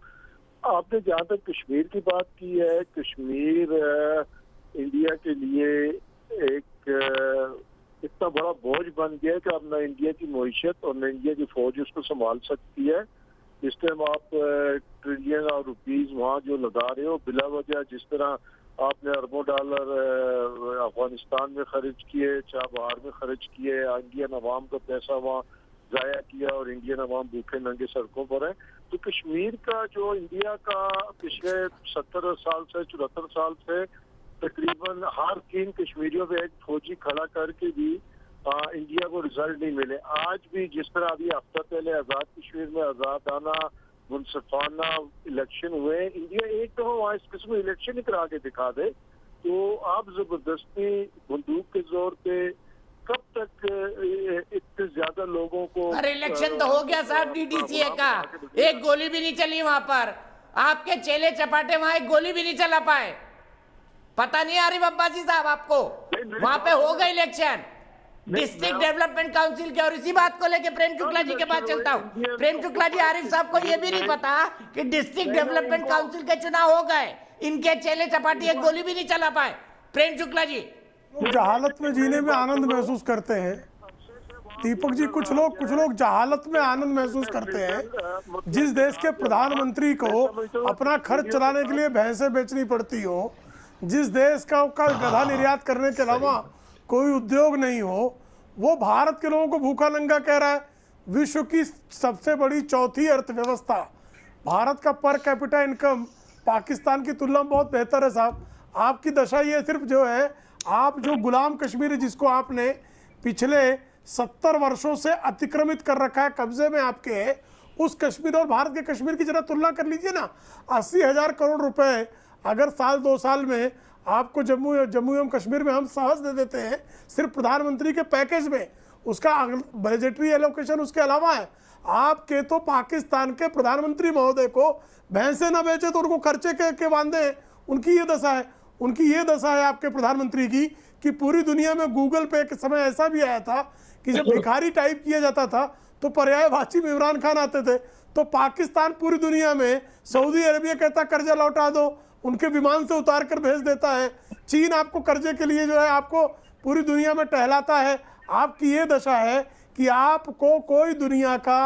S9: आपने जहाँ तक कश्मीर की बात की है, कश्मीर इंडिया के लिए एक इतना बड़ा बोझ बन गया है कि अब न इंडिया की मईशत और न इंडिया की फौज उसको संभाल सकती है। इस टाइम आप ट्रिलियन और रुपीस वहाँ जो लगा रहे हो बिला वजह, जिस तरह आपने अरबों डॉलर अफगानिस्तान में खर्च किए, चाबहार में खर्च किए, इंडियन अवाम का पैसा वहाँ जाया किया और इंडियन अवाम भूखे नंगे सड़कों पर है। तो कश्मीर का जो इंडिया का पिछले 70 साल से 74 साल से तकरीबन हर 3 कश्मीरियों पे एक फौजी खड़ा करके भी इंडिया को रिजल्ट नहीं मिले। आज भी जिस तरह अभी हफ्ता पहले आज़ाद कश्मीर में आज़ादाना मुनसफाना इलेक्शन हुए, इंडिया एक दफा वहाँ इस किस्म इलेक्शन ही करा के दिखा दे, तो आप जबरदस्ती बंदूक के जोर पे कब तक इतने ज्यादा लोगों को।
S1: अरे इलेक्शन तो हो गया साहब DDCA का, एक गोली भी नहीं चली वहां पर, आपके चेले चपाटे वहां एक गोली भी नहीं चला पाए। पता नहीं आरिफ अब्बासी साहब आपको, वहां पे हो गए इलेक्शन डिस्ट्रिक्ट डेवलपमेंट काउंसिल के। और इसी बात को लेके प्रेम शुक्ला जी के पास चलता हूँ। प्रेम शुक्ला जी, आरिफ साहब को ये भी नहीं पता कि डिस्ट्रिक्ट डेवलपमेंट काउंसिल के चुनाव हो गए, इनके चेले चपाटी एक गोली भी नहीं चला पाए। प्रेम शुक्ला जी,
S5: जहालत में जीने में आनंद महसूस करते हैं दीपक जी। कुछ लोग जहालत में आनंद महसूस करते हैं। जिस देश के प्रधानमंत्री को अपना खर्च चलाने के लिए भैंसें बेचनी पड़ती हो, जिस देश का गधा निर्यात करने के अलावा कोई उद्योग नहीं हो, वो भारत के लोगों को भूखा नंगा कह रहा है। विश्व की सबसे बड़ी चौथी अर्थव्यवस्था, भारत का पर कैपिटा इनकम पाकिस्तान की तुलना में बहुत बेहतर है साहब। आपकी दशा ये सिर्फ जो है, आप जो गुलाम कश्मीर जिसको आपने पिछले 70 वर्षों से अतिक्रमित कर रखा है, कब्जे में आपके है, उस कश्मीर और भारत के कश्मीर की जरा तुलना कर लीजिए ना। 80,000 करोड़ रुपए अगर साल 2 साल में आपको जम्मू एवं कश्मीर में हम सहज दे देते हैं सिर्फ प्रधानमंत्री के पैकेज में, उसका बजटरी एलोकेशन उसके अलावा है। आपके तो पाकिस्तान के प्रधानमंत्री महोदय को भैंसे ना बेचे तो उनको खर्चे के बांधे हैं, उनकी ये दशा है। उनकी ये दशा है आपके प्रधानमंत्री की कि पूरी दुनिया में गूगल पे के समय ऐसा भी आया था कि जब भिखारी टाइप किया जाता था तो पर्यायवाची में इमरान खान आते थे। तो पाकिस्तान पूरी दुनिया में सऊदी अरेबिया कहता कर्जा लौटा दो, उनके विमान से उतार कर भेज देता है। चीन आपको कर्जे के लिए जो है आपको पूरी दुनिया में टहलाता है। आपकी ये दशा है कि आपको कोई दुनिया का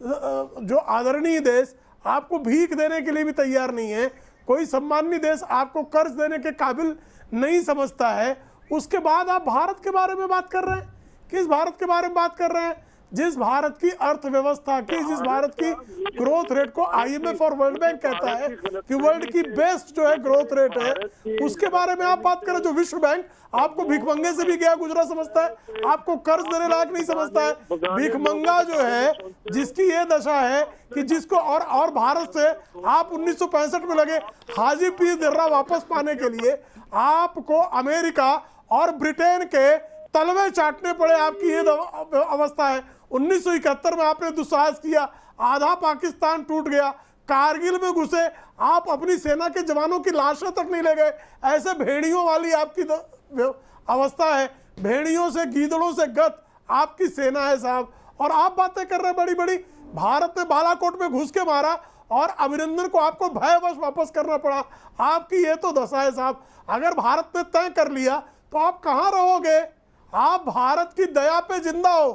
S5: जो आदरणीय देश आपको भीख देने के लिए भी तैयार नहीं है, कोई सम्माननीय देश आपको कर्ज देने के काबिल नहीं समझता है। उसके बाद आप भारत के बारे में बात कर रहे हैं। किस भारत के बारे में बात कर रहे हैं? जिस भारत की अर्थव्यवस्था की, जिस भारत की ग्रोथ रेट को IMF और वर्ल्ड बैंक कहता है कि वर्ल्ड की बेस्ट जो है ग्रोथ रेट है, उसके बारे में आप बात करें। जो विश्व बैंक आपको भिखमंगे से भी गया गुजरा समझता है, आपको कर्ज देने लायक नहीं समझता है। भिखमंगा जो है, जिसकी ये दशा है कि जिसको और भारत से आप 1965 में लगे हाजी पीर दर्रा वापस पाने के लिए आपको अमेरिका और ब्रिटेन के तलवे चाटने पड़े। आपकी ये अवस्था है। 1971 में आपने दुस्साहस किया, आधा पाकिस्तान टूट गया। कारगिल में घुसे, आप अपनी सेना के जवानों की लाशें तक नहीं ले गए। ऐसे भेड़ियों वाली आपकी अवस्था है। भेड़ियों से, गीदड़ों से गत आपकी सेना है साहब। और आप बातें कर रहे हैं बड़ी बड़ी। भारत ने बालाकोट में घुस के मारा और अभिनंदन को आपको भयवश वापस करना पड़ा। आपकी ये तो दशा है साहब। अगर भारत ने तय कर लिया तो आप कहाँ रहोगे? आप भारत की दया पे जिंदा हो।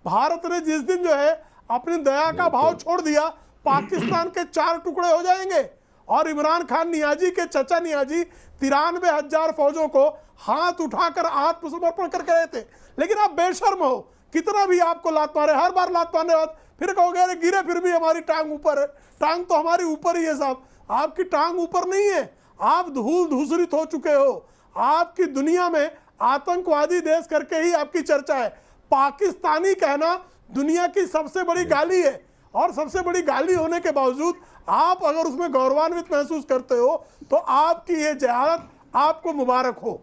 S5: भारत ने जिस दिन जो है अपनी दया का भाव छोड़ दिया, पाकिस्तान के 4 टुकड़े हो जाएंगे। और इमरान खान नियाजी के चचा नियाजी 93,000 फौजों को हाथ उठाकर आत्मसमर्पण करके रहे थे। लेकिन आप बेशर्म हो, कितना भी आपको लात मारे, हर बार लात मारने बाद फिर कहोगे अरे गिरे फिर भी हमारी टांग ऊपर है। टांग तो हमारी ऊपर ही है साहब, आपकी टांग ऊपर नहीं है। आप धूल धूसरित हो चुके हो। आपकी दुनिया में आतंकवादी देश करके ही आपकी चर्चा है। पाकिस्तानी कहना दुनिया की सबसे बड़ी गाली है। और सबसे बड़ी गाली होने के बावजूद आप अगर उसमें गौरवान्वित महसूस करते हो तो आपकी ये जहालत आपको मुबारक हो।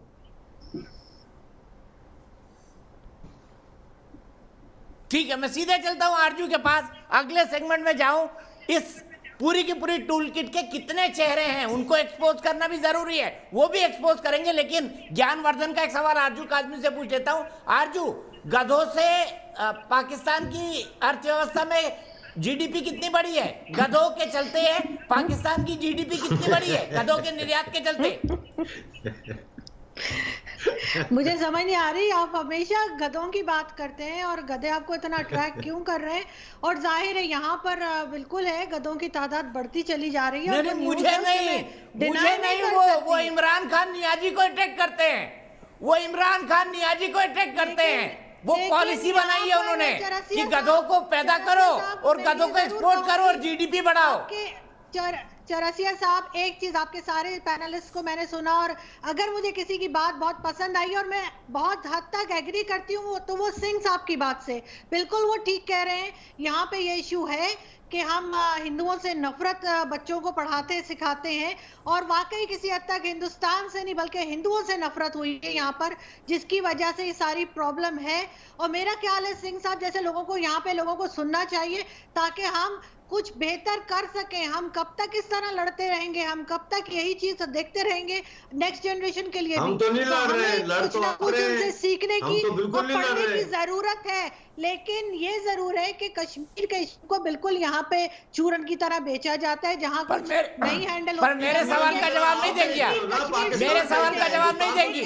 S1: ठीक है, मैं सीधे चलता हूं आरजू के पास। अगले सेगमेंट में जाऊं, इस पूरी की पूरी टूल किट के कितने चेहरे हैं उनको एक्सपोज करना भी जरूरी है, वो भी एक्सपोज करेंगे। लेकिन ज्ञानवर्धन का एक सवाल आरजू काजमी से पूछ लेता हूं। आरजू, गधों से पाकिस्तान की अर्थव्यवस्था में जीडीपी कितनी बड़ी है? गधों के चलते है पाकिस्तान की जीडीपी कितनी बड़ी है? गधों के निर्यात के चलते।
S4: मुझे समझ नहीं आ रही, आप हमेशा गधों की बात करते हैं और गधे आपको इतना अट्रैक्ट क्यों कर रहे हैं? और जाहिर है यहाँ पर बिल्कुल है, गधों की तादाद बढ़ती चली जा रही है।
S1: नहीं, मुझे नहीं, वो इमरान खान नियाजी को अटैक करते हैं, वो इमरान खान नियाजी को अटैक करते हैं। वो पॉलिसी बनाई है उन्होंने कि गधों को पैदा करो और गधों को एक्सपोर्ट करो और जीडीपी बढ़ाओ।
S4: चौरसिया साहब, एक चीज आपके सारे पैनलिस्ट को मैंने सुना और अगर मुझे किसी की बात बहुत पसंद आई और मैं बहुत हद तक एग्री करती हूँ तो वो सिंह साहब की बात से। बिल्कुल वो ठीक कह रहे हैं। यहाँ पे ये इशू है कि हम हिंदुओं से नफरत बच्चों को पढ़ाते सिखाते हैं और वाकई किसी हद तक हिंदुस्तान से नहीं बल्कि हिंदुओं से नफरत हुई है यहाँ पर, जिसकी वजह से ये सारी प्रॉब्लम है। और मेरा ख्याल है सिंह साहब जैसे लोगों को यहाँ पे लोगों को सुनना चाहिए ताकि हम कुछ बेहतर कर सकें। हम कब तक इस तरह लड़ते रहेंगे? हम कब तक यही चीज देखते रहेंगे? नेक्स्ट जनरेशन के लिए
S6: हम तो नहीं लड़ रहे हैं, लड़
S4: कुछ
S6: तो
S4: ना
S6: आप
S4: कुछ
S6: रहे हैं।
S4: उनसे सीखने
S6: हम
S4: की
S6: तो बिल्कुल नहीं लड़
S4: पढ़ने
S6: रहे
S4: की
S6: हैं।
S4: जरूरत है। लेकिन ये जरूर है कि कश्मीर के इश्यू को बिल्कुल यहाँ पे चूरन की तरह बेचा जाता है, जहाँ कुछ नहीं हैंडल
S1: पर मेरे सवाल का जवाब नहीं देंगी आप। मेरे सवाल का जवाब नहीं देंगी।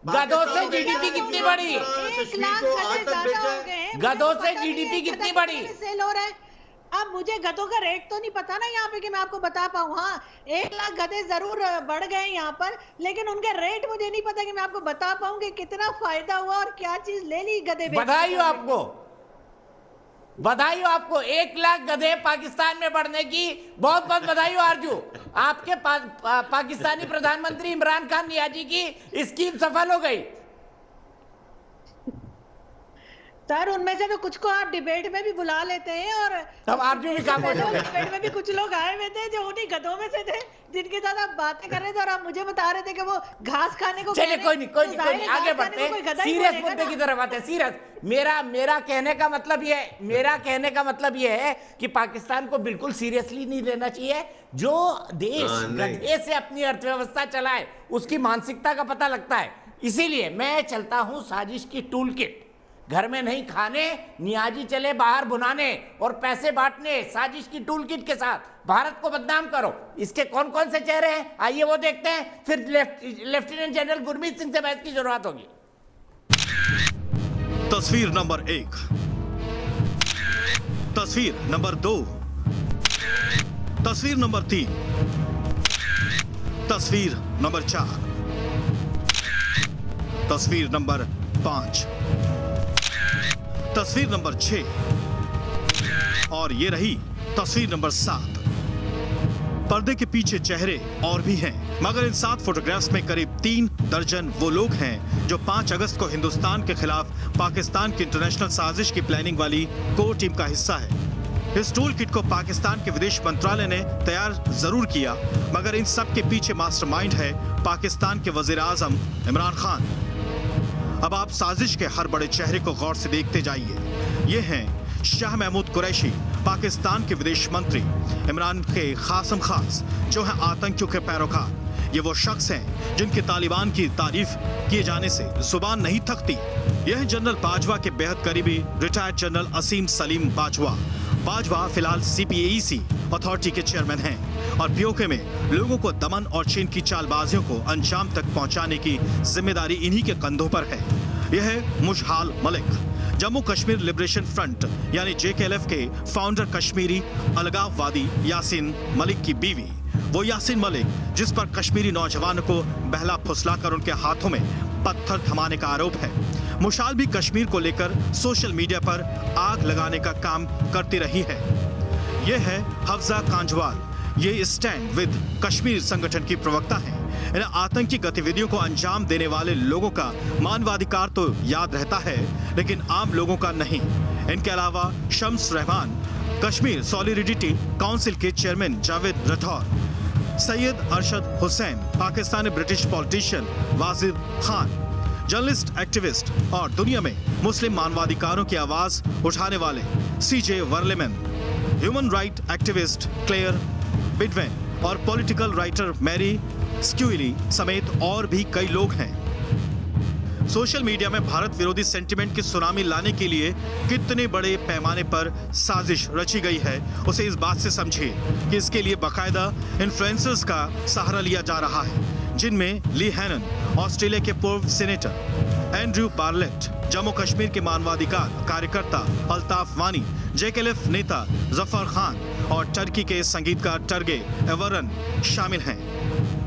S1: गधों से जीडीपी कितनी बड़ी?
S4: 1 लाख गधे ज्यादा हो गए हैं।
S1: गधों से जीडीपी कितनी बड़ी?
S4: सेल हो रहा है। अब मुझे गधों का रेट तो नहीं पता ना यहाँ पे कि मैं आपको बता पाऊँ। हाँ, 1 लाख गधे जरूर बढ़ गए यहाँ पर, लेकिन उनके रेट मुझे नहीं पता कि मैं आपको बता पाऊँ कि कितना फायदा हुआ और क्या चीज ले ली गधे।
S1: बधाई हो आपको, बधाई हो आपको। 1 लाख गधे पाकिस्तान में बढ़ने की बहुत बहुत बधाई हो आरजू। आपके पाकिस्तानी प्रधानमंत्री इमरान खान नियाजी की स्कीम सफल हो गई।
S4: सर उनमें से तो कुछ को आप डिबेट में भी बुला लेते हैं और
S1: तब आरजू भी काम हो जाता है।
S4: डिबेट में भी कुछ लोग आए हुए थे जो उन्हीं गधों में से थे जिनके साथ आप बातें कर रहे थे और आप मुझे बता रहे थे कि वो घास खाने को।
S1: चलिए कोई नहीं, आगे बढ़ते हैं। सीरियस मुद्दे की तरफ आते हैं। सीरियस मेरा कहने का मतलब ये है कि पाकिस्तान को बिल्कुल सीरियसली नहीं लेना चाहिए। जो देश गधे से अपनी अर्थव्यवस्था चलाए उसकी मानसिकता का पता लगता है। इसीलिए मैं चलता हूं साजिश की टूल किट। घर में नहीं खाने, नियाजी चले बाहर बुनाने और पैसे बांटने, साजिश की टूल किट के साथ भारत को बदनाम करो। इसके कौन कौन से चेहरे हैं आइए वो देखते हैं, फिर लेफ्टिनेंट जनरल गुरमीत सिंह से बहस की जरूरत होगी।
S10: तस्वीर नंबर 1, तस्वीर नंबर 2, तस्वीर नंबर 3, तस्वीर नंबर 4, तस्वीर नंबर 5, तस्वीर नंबर 6 और ये रही तस्वीर नंबर 7। पर्दे के पीछे चेहरे और भी हैं, मगर इन 7 फोटोग्राफ्स में करीब 3 दर्जन वो लोग हैं जो 5 अगस्त को हिंदुस्तान के खिलाफ पाकिस्तान की इंटरनेशनल साजिश की प्लानिंग वाली कोर टीम का हिस्सा है। इस टूल किट को पाकिस्तान के विदेश मंत्रालय ने तैयार जरूर किया, मगर इन सब के पीछे मास्टरमाइंड है पाकिस्तान के वजीर आजम इमरान खान। अब आप साजिश के हर बड़े चेहरे को गौर से देखते जाइए। ये हैं शाह महमूद कुरैशी, पाकिस्तान के विदेश मंत्री, इमरान के खासम खास जो हैं आतंकियों के पैरोकार। ये वो शख्स हैं जिनके तालिबान की तारीफ किए जाने से जुबान नहीं थकती। यह जनरल बाजवा के बेहद करीबी रिटायर्ड जनरल असीम सलीम बाजवा। बाजवा फिलहाल CPAC अथॉरिटी के चेयरमैन हैं और पीओके में लोगों को दमन और चीन की चालबाजियों को अंजाम तक पहुंचाने की जिम्मेदारी इन्हीं के कंधों पर है। यह है मुशहाल मलिक, जम्मू कश्मीर लिबरेशन फ्रंट यानी JKLF के फाउंडर कश्मीरी अलगाववादी यासीन मलिक की बीवी। वो यासीन मलिक जिस पर कश्मीरी नौजवानों को बहला फुसलाकर उनके हाथों में पत्थर थमाने का आरोप है। मुशाल भी कश्मीर को लेकर सोशल मीडिया पर आग लगाने का काम करती रही है। ये है हफ्जा कांजवाल, ये स्टैंड विद कश्मीर संगठन की प्रवक्ता हैं। इन आतंकी गतिविधियों को अंजाम देने वाले लोगों का मानवाधिकार तो याद रहता है, लेकिन आम लोगों का नहीं। इनके अलावा शम्स रहमान, कश्मीर सॉलिडिटी काउंसिल के chairman Javed Rathore, Syed Arshad Hussain, Pakistani British politician Wazir Khan, journalist, activist और दुनिया में मुस्लिम मानवाधिकारों की आवाज उठाने वाले CJ Werleman, human right activist Claire Bidwen और पॉलिटिकल राइटर मैरी स्क्यूली समेत और भी कई लोग हैं। सोशल मीडिया में भारत विरोधी सेंटिमेंट की सुनामी लाने के लिए कितने बड़े पैमाने पर साजिश रची गई है, उसे इस बात से समझिए कि इसके लिए बाकायदा इन्फ्लुएंसर्स का सहारा लिया जा रहा है, जिनमें ली हैनन, ऑस्ट्रेलिया के पूर्व senator Andrew Bartlett, Jammu Kashmir के मानवाधिकार कार्यकर्ता अल्ताफ वानी, जेकेएलएफ नेता जफर खान और टर्की के संगीतकार टर्गे एवरन शामिल हैं।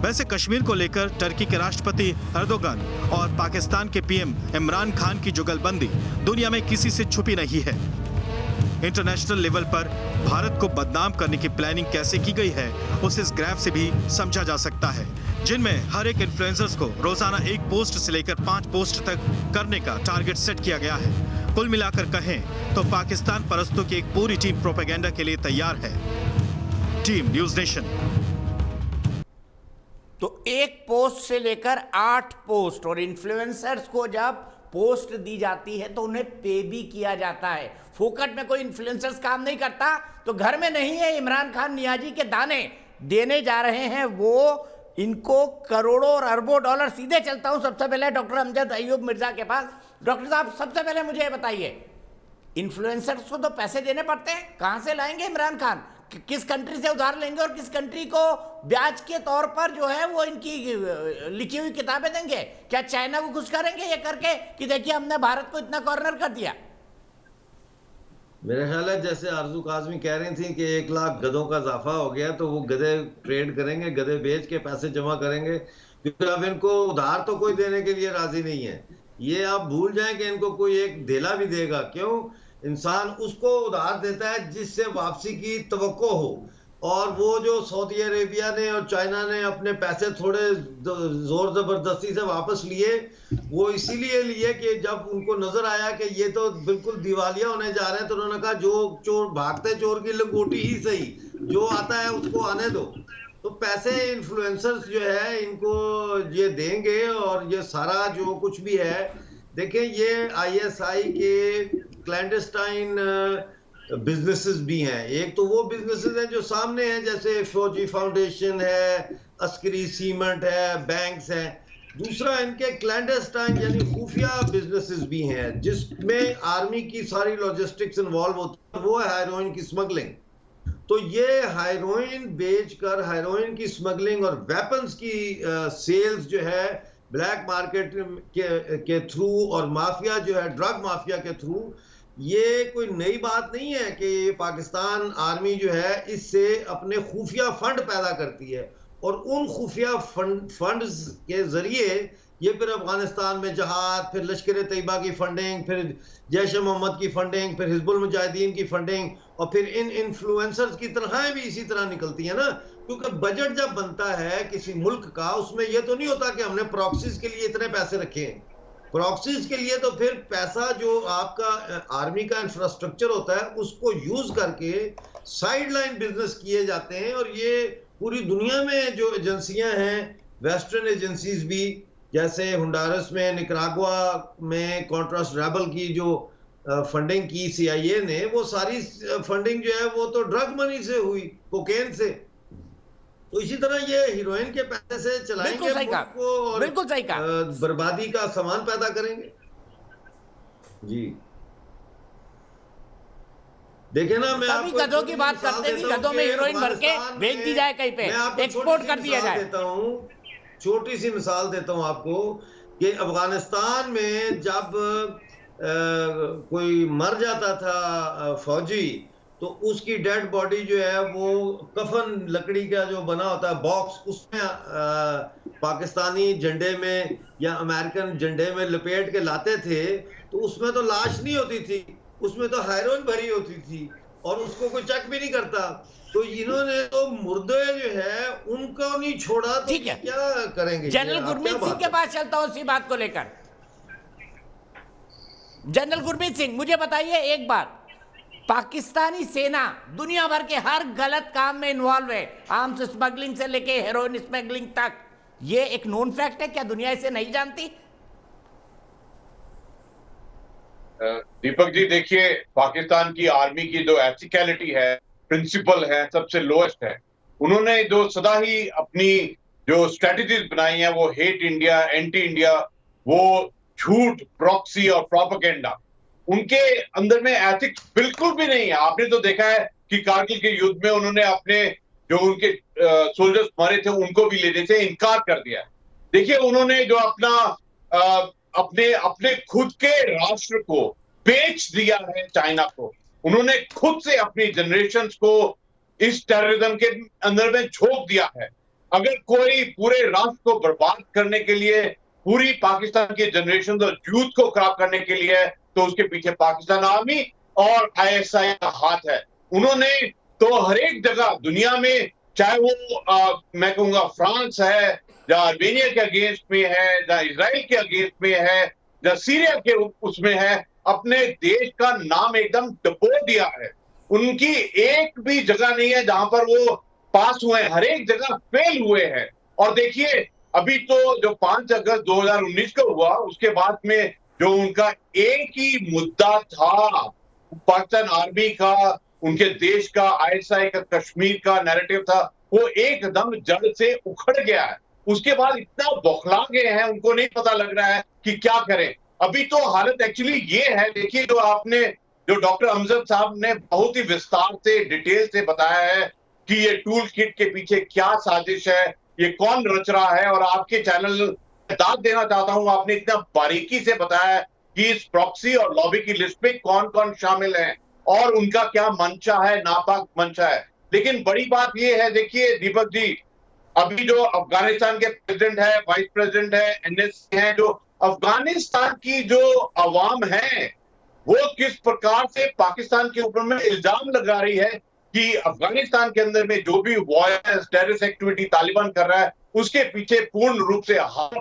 S10: वैसे कश्मीर को लेकर टर्की के राष्ट्रपति एर्दोगन और पाकिस्तान के पीएम इमरान खान की जुगलबंदी दुनिया में किसी से छुपी नहीं है। इंटरनेशनल लेवल पर भारत को बदनाम करने की प्लानिंग कैसे की गई है, उसे इस ग्राफ से भी समझा जा सकता है, जिनमें हर एक इन्फ्लुएंसर्स को रोजाना 1 पोस्ट से लेकर 5 पोस्ट तक करने का टारगेट सेट किया गया है। कुल मिलाकर कहें तो पाकिस्तान परस्तों की एक पूरी टीम प्रोपेगेंडा के लिए तैयार है। Team news nation.
S1: तो 1 पोस्ट से लेकर 8 पोस्ट, और इन्फ्लुएंसर्स को जब पोस्ट दी जाती है तो उन्हें पे भी किया जाता है। फोकट में कोई इन्फ्लुएंसर्स काम नहीं करता, तो घर में नहीं है इमरान खान नियाजी के दाने देने जा रहे हैं वो इनको करोड़ों और अरबों डॉलर। सीधे चलता हूं सबसे पहले डॉक्टर अमजद अयूब मिर्जा के पास। डॉक्टर साहब, सबसे पहले मुझे ये बताइए, इन्फ्लुएंसर्स को तो पैसे देने पड़ते हैं, कहां से लाएंगे इमरान खान? किस कंट्री से उधार लेंगे और किस कंट्री को ब्याज के तौर पर जो है वो इनकी लिखी हुई किताबें देंगे? क्या चाइना को खुश करेंगे ये करके कि देखिए हमने भारत को इतना कॉर्नर कर दिया?
S6: मेरे ख्याल है जैसे आरजू काजमी कह रही थी कि 1 लाख गधों का इजाफा हो गया, तो वो गधे ट्रेड करेंगे, गधे बेच के पैसे जमा करेंगे, क्योंकि अब इनको उधार तो कोई देने के लिए राजी नहीं है। ये आप भूल जाएं कि इनको कोई एक धेला भी देगा। क्यों? इंसान उसको उधार देता है जिससे वापसी की तवक्को हो, और वो जो सऊदी अरेबिया ने और चाइना ने अपने पैसे थोड़े जोर जबरदस्ती से वापस लिए, वो इसीलिए लिए कि जब उनको नजर आया कि ये तो बिल्कुल दिवालिया होने जा रहे हैं, तो उन्होंने कहा जो चोर भागते चोर की लंगोटी ही सही, जो आता है उसको आने दो। तो पैसे इन्फ्लुएंसर्स जो है इनको ये देंगे, और ये सारा जो कुछ भी है, देखें ये ISI के क्लैंडस्टाइन बिजनेसेस भी हैं। एक तो वो बिजनेसेस हैं जो सामने हैं, जैसे फौजी फाउंडेशन है, अस्करी सीमेंट है, बैंक्स हैं। दूसरा इनके क्लैंडस्टाइन यानी खुफिया बिजनेसेस भी हैं, जिसमें आर्मी की सारी लॉजिस्टिक्स इन्वॉल्व होती है, वो है हेरोइन की स्मगलिंग। तो ये हेरोइन बेचकर हेरोइन की स्मगलिंग और वेपन्स की सेल्स जो है ब्लैक मार्केट के थ्रू, और माफिया जो है ड्रग माफिया के थ्रू, ये कोई नई बात नहीं है कि पाकिस्तान आर्मी जो है इससे अपने खुफिया फंड पैदा करती है, और उन खुफिया फंड्स के जरिए ये फिर अफगानिस्तान में जहाद, फिर लश्कर तैयबा की फंडिंग, फिर जैश मोहम्मद की फंडिंग, फिर हिजबुल मुजाहिदीन की फंडिंग, और फिर इन इन्फ्लुएंसर्स की तनख्वाहें भी इसी तरह निकलती है ना। क्योंकि बजट जब बनता है किसी मुल्क का, उसमें यह तो नहीं होता कि हमने प्रॉक्सीज के लिए इतने पैसे रखे हैं। प्रॉक्सीज के लिए तो फिर पैसा जो आपका आर्मी का इंफ्रास्ट्रक्चर होता है उसको यूज करके साइड लाइन बिजनेस किए जाते हैं। और ये पूरी दुनिया में जो एजेंसियां हैं, वेस्टर्न एजेंसीज भी, जैसे होंडुरास में, निकारागुआ में कॉन्ट्रास रेबल की जो फंडिंग की CIA ने, वो सारी फंडिंग जो है वो तो ड्रग मनी से हुई, कोकेन से। तो इसी तरह ये हीरोइन के पैसे से चलाएंगे मुल्क को, और
S1: बिल्कुल सही कहा,
S6: बर्बादी का सामान पैदा करेंगे। जी देखे ना, मैं आपको
S1: गधों की बात करते हैं कि गधों में हीरोइन भर के भेज दी जाए, कहीं पे एक्सपोर्ट कर दिया जाए।
S6: देता हूँ, छोटी सी मिसाल देता हूँ आपको कि अफगानिस्तान में जब कोई मर जाता था फौजी, तो उसकी डेड बॉडी जो है वो कफन लकड़ी का जो बना होता है बॉक्स, उसमें पाकिस्तानी झंडे में या अमेरिकन झंडे में लपेट के लाते थे। तो उसमें तो लाश नहीं होती थी, उसमें तो हेरोइन भरी होती थी, और उसको कोई चेक भी नहीं करता। तो इन्होंने तो मुर्दे जो है उनको नहीं छोड़ा, तो क्या करेंगे?
S1: जनरल गुरमीत सिंह के पास चलता हूं इसी बात को लेकर। जनरल गुरमीत सिंह, मुझे बताइए एक बात, पाकिस्तानी सेना दुनिया भर के हर गलत काम में इन्वॉल्व है, आर्म्स स्मगलिंग से लेके हेरोइन स्मगलिंग तक। ये एक नोन फैक्ट है, क्या दुनिया इसे नहीं जानती?
S11: दीपक जी देखिए, पाकिस्तान की आर्मी की जो एथिकलिटी है, प्रिंसिपल है, सबसे लोएस्ट है। उन्होंने जो सदा ही अपनी जो स्ट्रेटजीज बनाई हैं वो हेट इंडिया, एंटी इंडिया, वो झूठ, प्रॉक्सी और प्रोपेगेंडा, उनके अंदर में एथिक्स बिल्कुल भी नहीं है। आपने तो देखा है कि कारगिल के युद्ध में उन्होंने अपने जो उनके सोल्जर्स मारे थे उनको भी लेने से इनकार कर दिया। देखिए, उन्होंने जो अपने खुद के राष्ट्र को बेच दिया है चाइना को। उन्होंने खुद से अपनी जनरेशन को इस टेररिज्म के अंदर में झोंक दिया है। अगर कोई पूरे राष्ट्र को बर्बाद करने के लिए, पूरी पाकिस्तान की जनरेशन और यूथ को खराब करने के लिए, तो उसके पीछे पाकिस्तान आर्मी और आईएसआई का हाथ है। उन्होंने तो हर एक जगह दुनिया में, चाहे वो मैं कहूंगा फ्रांस है, जहां आर्मेनिया के अगेंस्ट में है, जहां इजराइल के अगेंस्ट में है, जहां सीरिया के उसमें है, अपने देश का नाम एकदम डुबो दिया है। उनकी एक भी जगह नहीं है जहां पर वो पास हुए, हर एक जगह फेल हुए हैं। और देखिए, अभी तो जो 5 अगस्त 2019 को हुआ, उसके बाद में जो उनका एक ही मुद्दा था, पाकिस्तान आर्मी का, उनके देश का, आईएसआई का, कश्मीर का नैरेटिव था, वो एकदम जड़ से उखड़ गया है। उसके बाद इतना बौखला गए हैं, उनको नहीं पता लग रहा है कि क्या करें। अभी तो हालत एक्चुअली ये है, देखिए, जो डॉक्टर अमजद साहब ने बहुत ही विस्तार से, डिटेल से बताया है कि ये टूल किट के पीछे क्या साजिश है, ये कौन रच रहा है। और आपके चैनल दाद देना चाहता हूं, आपने इतना बारीकी से बताया कि इस प्रॉक्सी और लॉबी की लिस्ट में कौन कौन शामिल है और उनका क्या मंशा है, नापाक मंशा है। लेकिन बड़ी बात यह है, देखिए दीपक जी, अभी जो अफगानिस्तान के प्रेसिडेंट है, वाइस प्रेसिडेंट है, एनएससी है, जो अफगानिस्तान की जो अवाम है, वो किस प्रकार से पाकिस्तान के ऊपर में इल्जाम लगा रही है कि अफगानिस्तान के अंदर में जो भी वॉयलेंस, टेररिस्ट एक्टिविटी तालिबान कर रहा है, उसके पीछे पूर्ण रूप से हाथ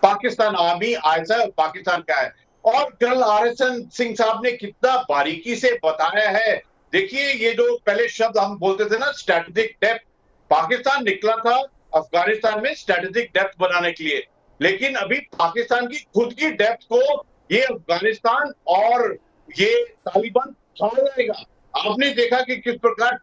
S11: पाकिस्तान आर्मी, आईएसआई और पाकिस्तान का है। और जनरल आरएसएन सिंह साहब ने कितना बारीकी से बताया है। देखिए, ये जो पहले शब्द हम बोलते थे ना, स्ट्रेटेजिक डेप्थ, पाकिस्तान निकला था अफगानिस्तान में स्ट्रेटेजिक डेप्थ बनाने के लिए, लेकिन अभी पाकिस्तान की खुद की डेप्थ को ये अफगानिस्तान और ये तालिबान छा जाएगा। आपने देखा कि किस प्रकार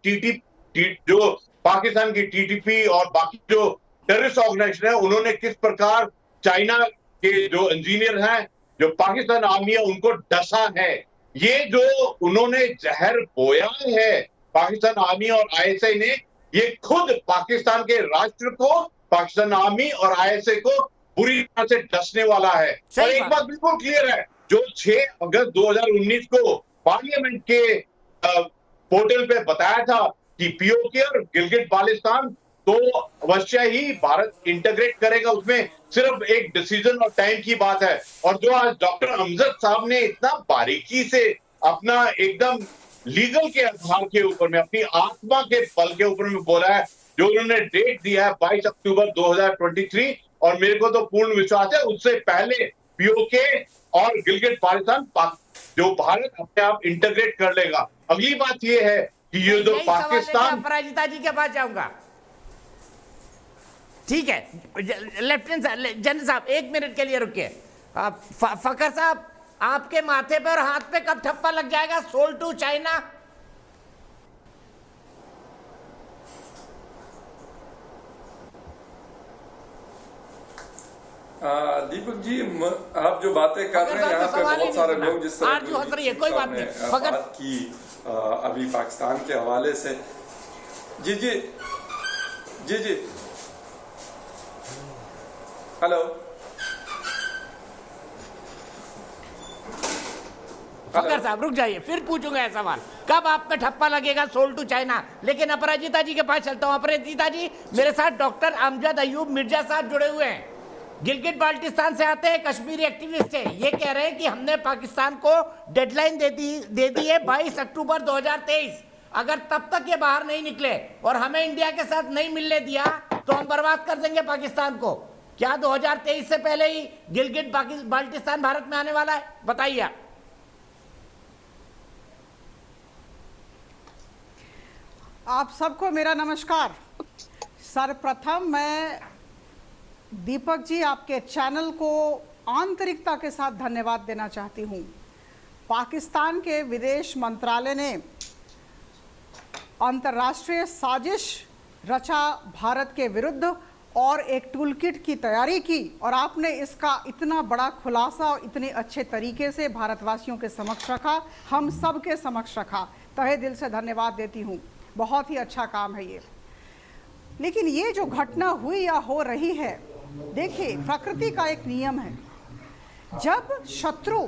S11: जो पाकिस्तान की टीटीपी और बाकी जो टेररिस्ट ऑर्गेनाइजेशन है, उन्होंने किस प्रकार चाइना के जो इंजीनियर हैं, जो पाकिस्तान आर्मी है, उनको डसा है। ये जो उन्होंने जहर बोया है पाकिस्तान आर्मी और आईएसआई ने, ये खुद पाकिस्तान के राष्ट्र को, पाकिस्तान आर्मी और आईएसआई को बुरी तरह से डसने वाला है। और एक बात बिल्कुल क्लियर है, जो 6 अगस्त 2019 को पार्लियामेंट के पोर्टल पे बताया था कि पीओके और गिलगिट बाल्टिस्तान तो अवश्य ही भारत इंटीग्रेट करेगा, उसमें सिर्फ एक डिसीजन और टाइम की बात है। और जो आज डॉक्टर अमजद साहब ने इतना बारीकी से अपना एकदम लीगल के आधार के ऊपर में, अपनी आत्मा के बल के ऊपर में बोला है, जो उन्होंने डेट दिया है 22 अक्टूबर 2023, और मेरे को तो पूर्ण विश्वास है उससे पहले पीओके और गिलगिट बाल्टिस्तान जो भारत अपने आप इंटीग्रेट कर लेगा। अगली बात यह है कि ये जो पाकिस्तान,
S1: अपराजिता जी के पास जाऊंगा, ठीक है, लेफ्टिनेंट जनरल साहब 1 मिनट के लिए रुकिए। फखर साहब, आपके माथे पे और हाथ पे कब ठप्पा लग जाएगा soul to China?
S7: Deepak ji, आप जो बातें कर रहे हैं, यहाँ पे बहुत सारे लोग जिस तरह
S1: जो हंस रही है, कोई बात नहीं,
S7: बात की अभी पाकिस्तान के हवाले से। जी जी जी जी, हेलो
S1: फखर साहब रुक जाइए, फिर पूछूंगा यह सवाल, कब आप पे ठप्पा लगेगा सोल टू चाइना। लेकिन अपराजिता जी के पास चलता हूं। अपराजिता जी, मेरे साथ डॉक्टर अमजद अयूब मिर्जा साहब जुड़े हुए हैं, गिलगिट बाल्टिस्तान से आते हैं, कश्मीरी एक्टिविस्ट हैं। ये कह रहे हैं कि हमने पाकिस्तान को डेडलाइन दे दी है 22 अक्टूबर 2023। अगर तब तक ये बाहर नहीं निकले और हमें इंडिया के साथ नहीं मिलने दिया तो हम बर्बाद कर देंगे पाकिस्तान को। क्या 2023 से पहले ही गिलगिट बाल्टिस्तान भारत में आने वाला है? बताइए आप।
S12: आप सबको मेरा नमस्कार। सर्वप्रथम मैं दीपक जी, आपके चैनल को आंतरिकता के साथ धन्यवाद देना चाहती हूँ। पाकिस्तान के विदेश मंत्रालय ने अंतर्राष्ट्रीय साजिश रचा भारत के विरुद्ध और एक टूल किट की तैयारी की और आपने इसका इतना बड़ा खुलासा और इतने अच्छे तरीके से भारतवासियों के समक्ष रखा, हम सब के समक्ष रखा। तहे दिल से धन्यवाद देती हूँ, बहुत ही अच्छा काम है ये। लेकिन ये जो घटना हुई या हो रही है, देखिए प्रकृति का एक नियम है, जब शत्रु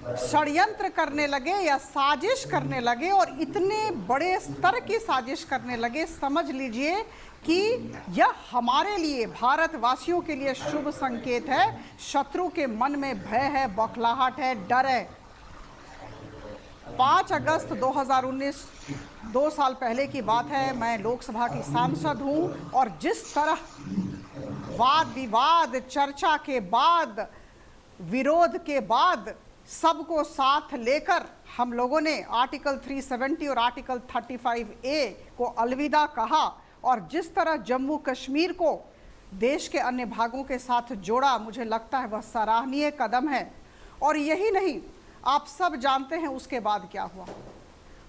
S12: षड्यंत्र करने लगे या साजिश करने लगे और इतने बड़े स्तर की साजिश करने लगे, समझ लीजिए कि यह हमारे लिए, भारतवासियों के लिए शुभ संकेत है। शत्रु के मन में भय है, बौखलाहट है, डर है। 5 अगस्त 2019, 2 साल पहले की बात है, मैं लोकसभा की सांसद हूं और जिस तरह वाद विवाद, चर्चा के बाद, विरोध के बाद सबको साथ लेकर हम लोगों ने आर्टिकल 370 और आर्टिकल 35A को अलविदा कहा और जिस तरह जम्मू कश्मीर को देश के अन्य भागों के साथ जोड़ा, मुझे लगता है वह सराहनीय कदम है। और यही नहीं, आप सब जानते हैं उसके बाद क्या हुआ।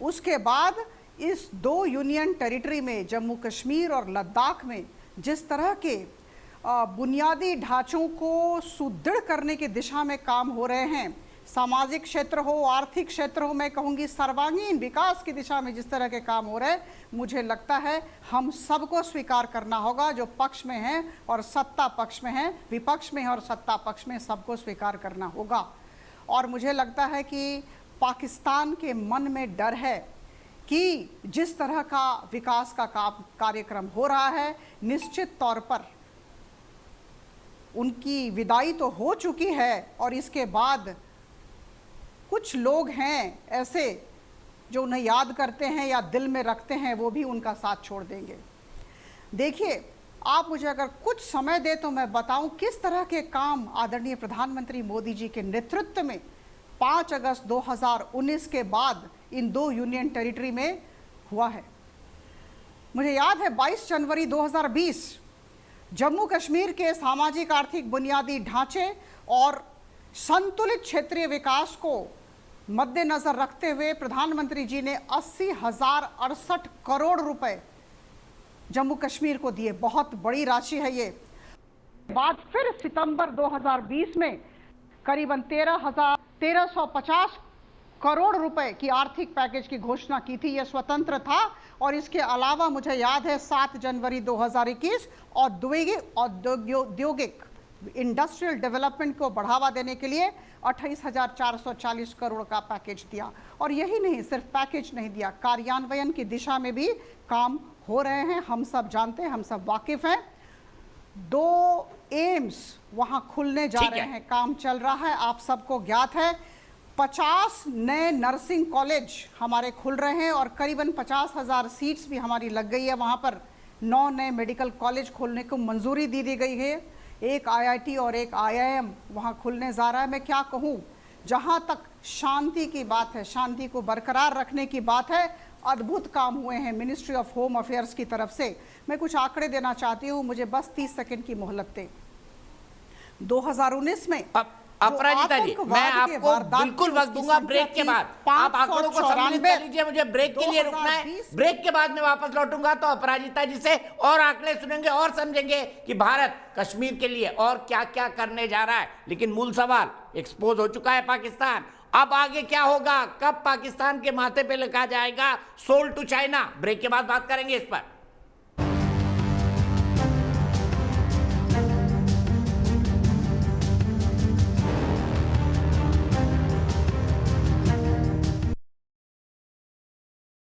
S12: उसके बाद इस 2 यूनियन टेरिटरी में, जम्मू कश्मीर और लद्दाख में, जिस तरह के बुनियादी ढांचों को सुदृढ़ करने की दिशा में काम हो रहे हैं, सामाजिक क्षेत्र हो, आर्थिक क्षेत्र हो, मैं कहूँगी सर्वांगीण विकास की दिशा में जिस तरह के काम हो रहे हैं, मुझे लगता है हम सबको स्वीकार करना होगा, जो पक्ष में हैं और सत्ता पक्ष में हैं, विपक्ष में और सत्ता पक्ष में, सबको स्वीकार करना होगा। और मुझे लगता है कि पाकिस्तान के मन में डर है कि जिस तरह का विकास का कार्यक्रम हो रहा है, निश्चित तौर पर उनकी विदाई तो हो चुकी है और इसके बाद कुछ लोग हैं ऐसे जो उन्हें याद करते हैं या दिल में रखते हैं, वो भी उनका साथ छोड़ देंगे। देखिए, आप मुझे अगर कुछ समय दे तो मैं बताऊं किस तरह के काम आदरणीय प्रधानमंत्री मोदी जी के नेतृत्व में 5 अगस्त 2019 के बाद इन 2 यूनियन टेरिटरी में हुआ है। मुझे याद है 22 जनवरी 2020 जम्मू कश्मीर के सामाजिक आर्थिक बुनियादी ढांचे और संतुलित क्षेत्रीय विकास को मद्देनजर रखते हुए प्रधानमंत्री जी ने 80,068 करोड़ रुपए जम्मू कश्मीर को दिए। बहुत बड़ी राशि है ये। बाद फिर सितंबर 2020 में करीबन 1350 करोड़ रुपए की आर्थिक पैकेज की घोषणा की थी। यह स्वतंत्र था और इसके अलावा मुझे याद है 7 जनवरी 2021 औद्योगिक इंडस्ट्रियल डेवलपमेंट को बढ़ावा देने के लिए 28,440 करोड़ का पैकेज दिया। और यही नहीं, सिर्फ पैकेज नहीं दिया, कार्यान्वयन की दिशा में भी काम हो रहे हैं। हम सब जानते हैं, हम सब वाकिफ हैं। 2 एम्स वहां खुलने जा रहे हैं, काम चल रहा है, आप सबको ज्ञात है। 50 नए नर्सिंग कॉलेज हमारे खुल रहे हैं और करीबन 50,000 सीट्स भी हमारी लग गई है वहाँ पर। 9 नए मेडिकल कॉलेज खोलने को मंजूरी दी गई है। एक IIT और एक IIM वहाँ खुलने जा रहा है। मैं क्या कहूँ, जहाँ तक शांति की बात है, शांति को बरकरार रखने की बात है, अद्भुत काम हुए हैं मिनिस्ट्री ऑफ होम अफेयर्स की तरफ से। मैं कुछ आंकड़े देना चाहती हूँ, मुझे बस 30 सेकंड की मोहलत दें। 2019 में
S1: अपराजिता जी, मैं आपको बिल्कुल वक्त दूंगा ब्रेक के बाद। आप आंकड़ों को सम्मिलित कर लीजिए, मुझे ब्रेक के लिए रुकना है। ब्रेक के बाद मैं वापस लौटूंगा तो अपराजिता जी से और आंकड़े सुनेंगे और समझेंगे कि भारत कश्मीर के लिए और क्या क्या करने जा रहा है। लेकिन मूल सवाल, एक्सपोज हो चुका है पाकिस्तान, अब आगे क्या होगा, कब पाकिस्तान के माथे पे लिखा जाएगा सोल्ड टू चाइना? ब्रेक के बाद बात करेंगे इस पर।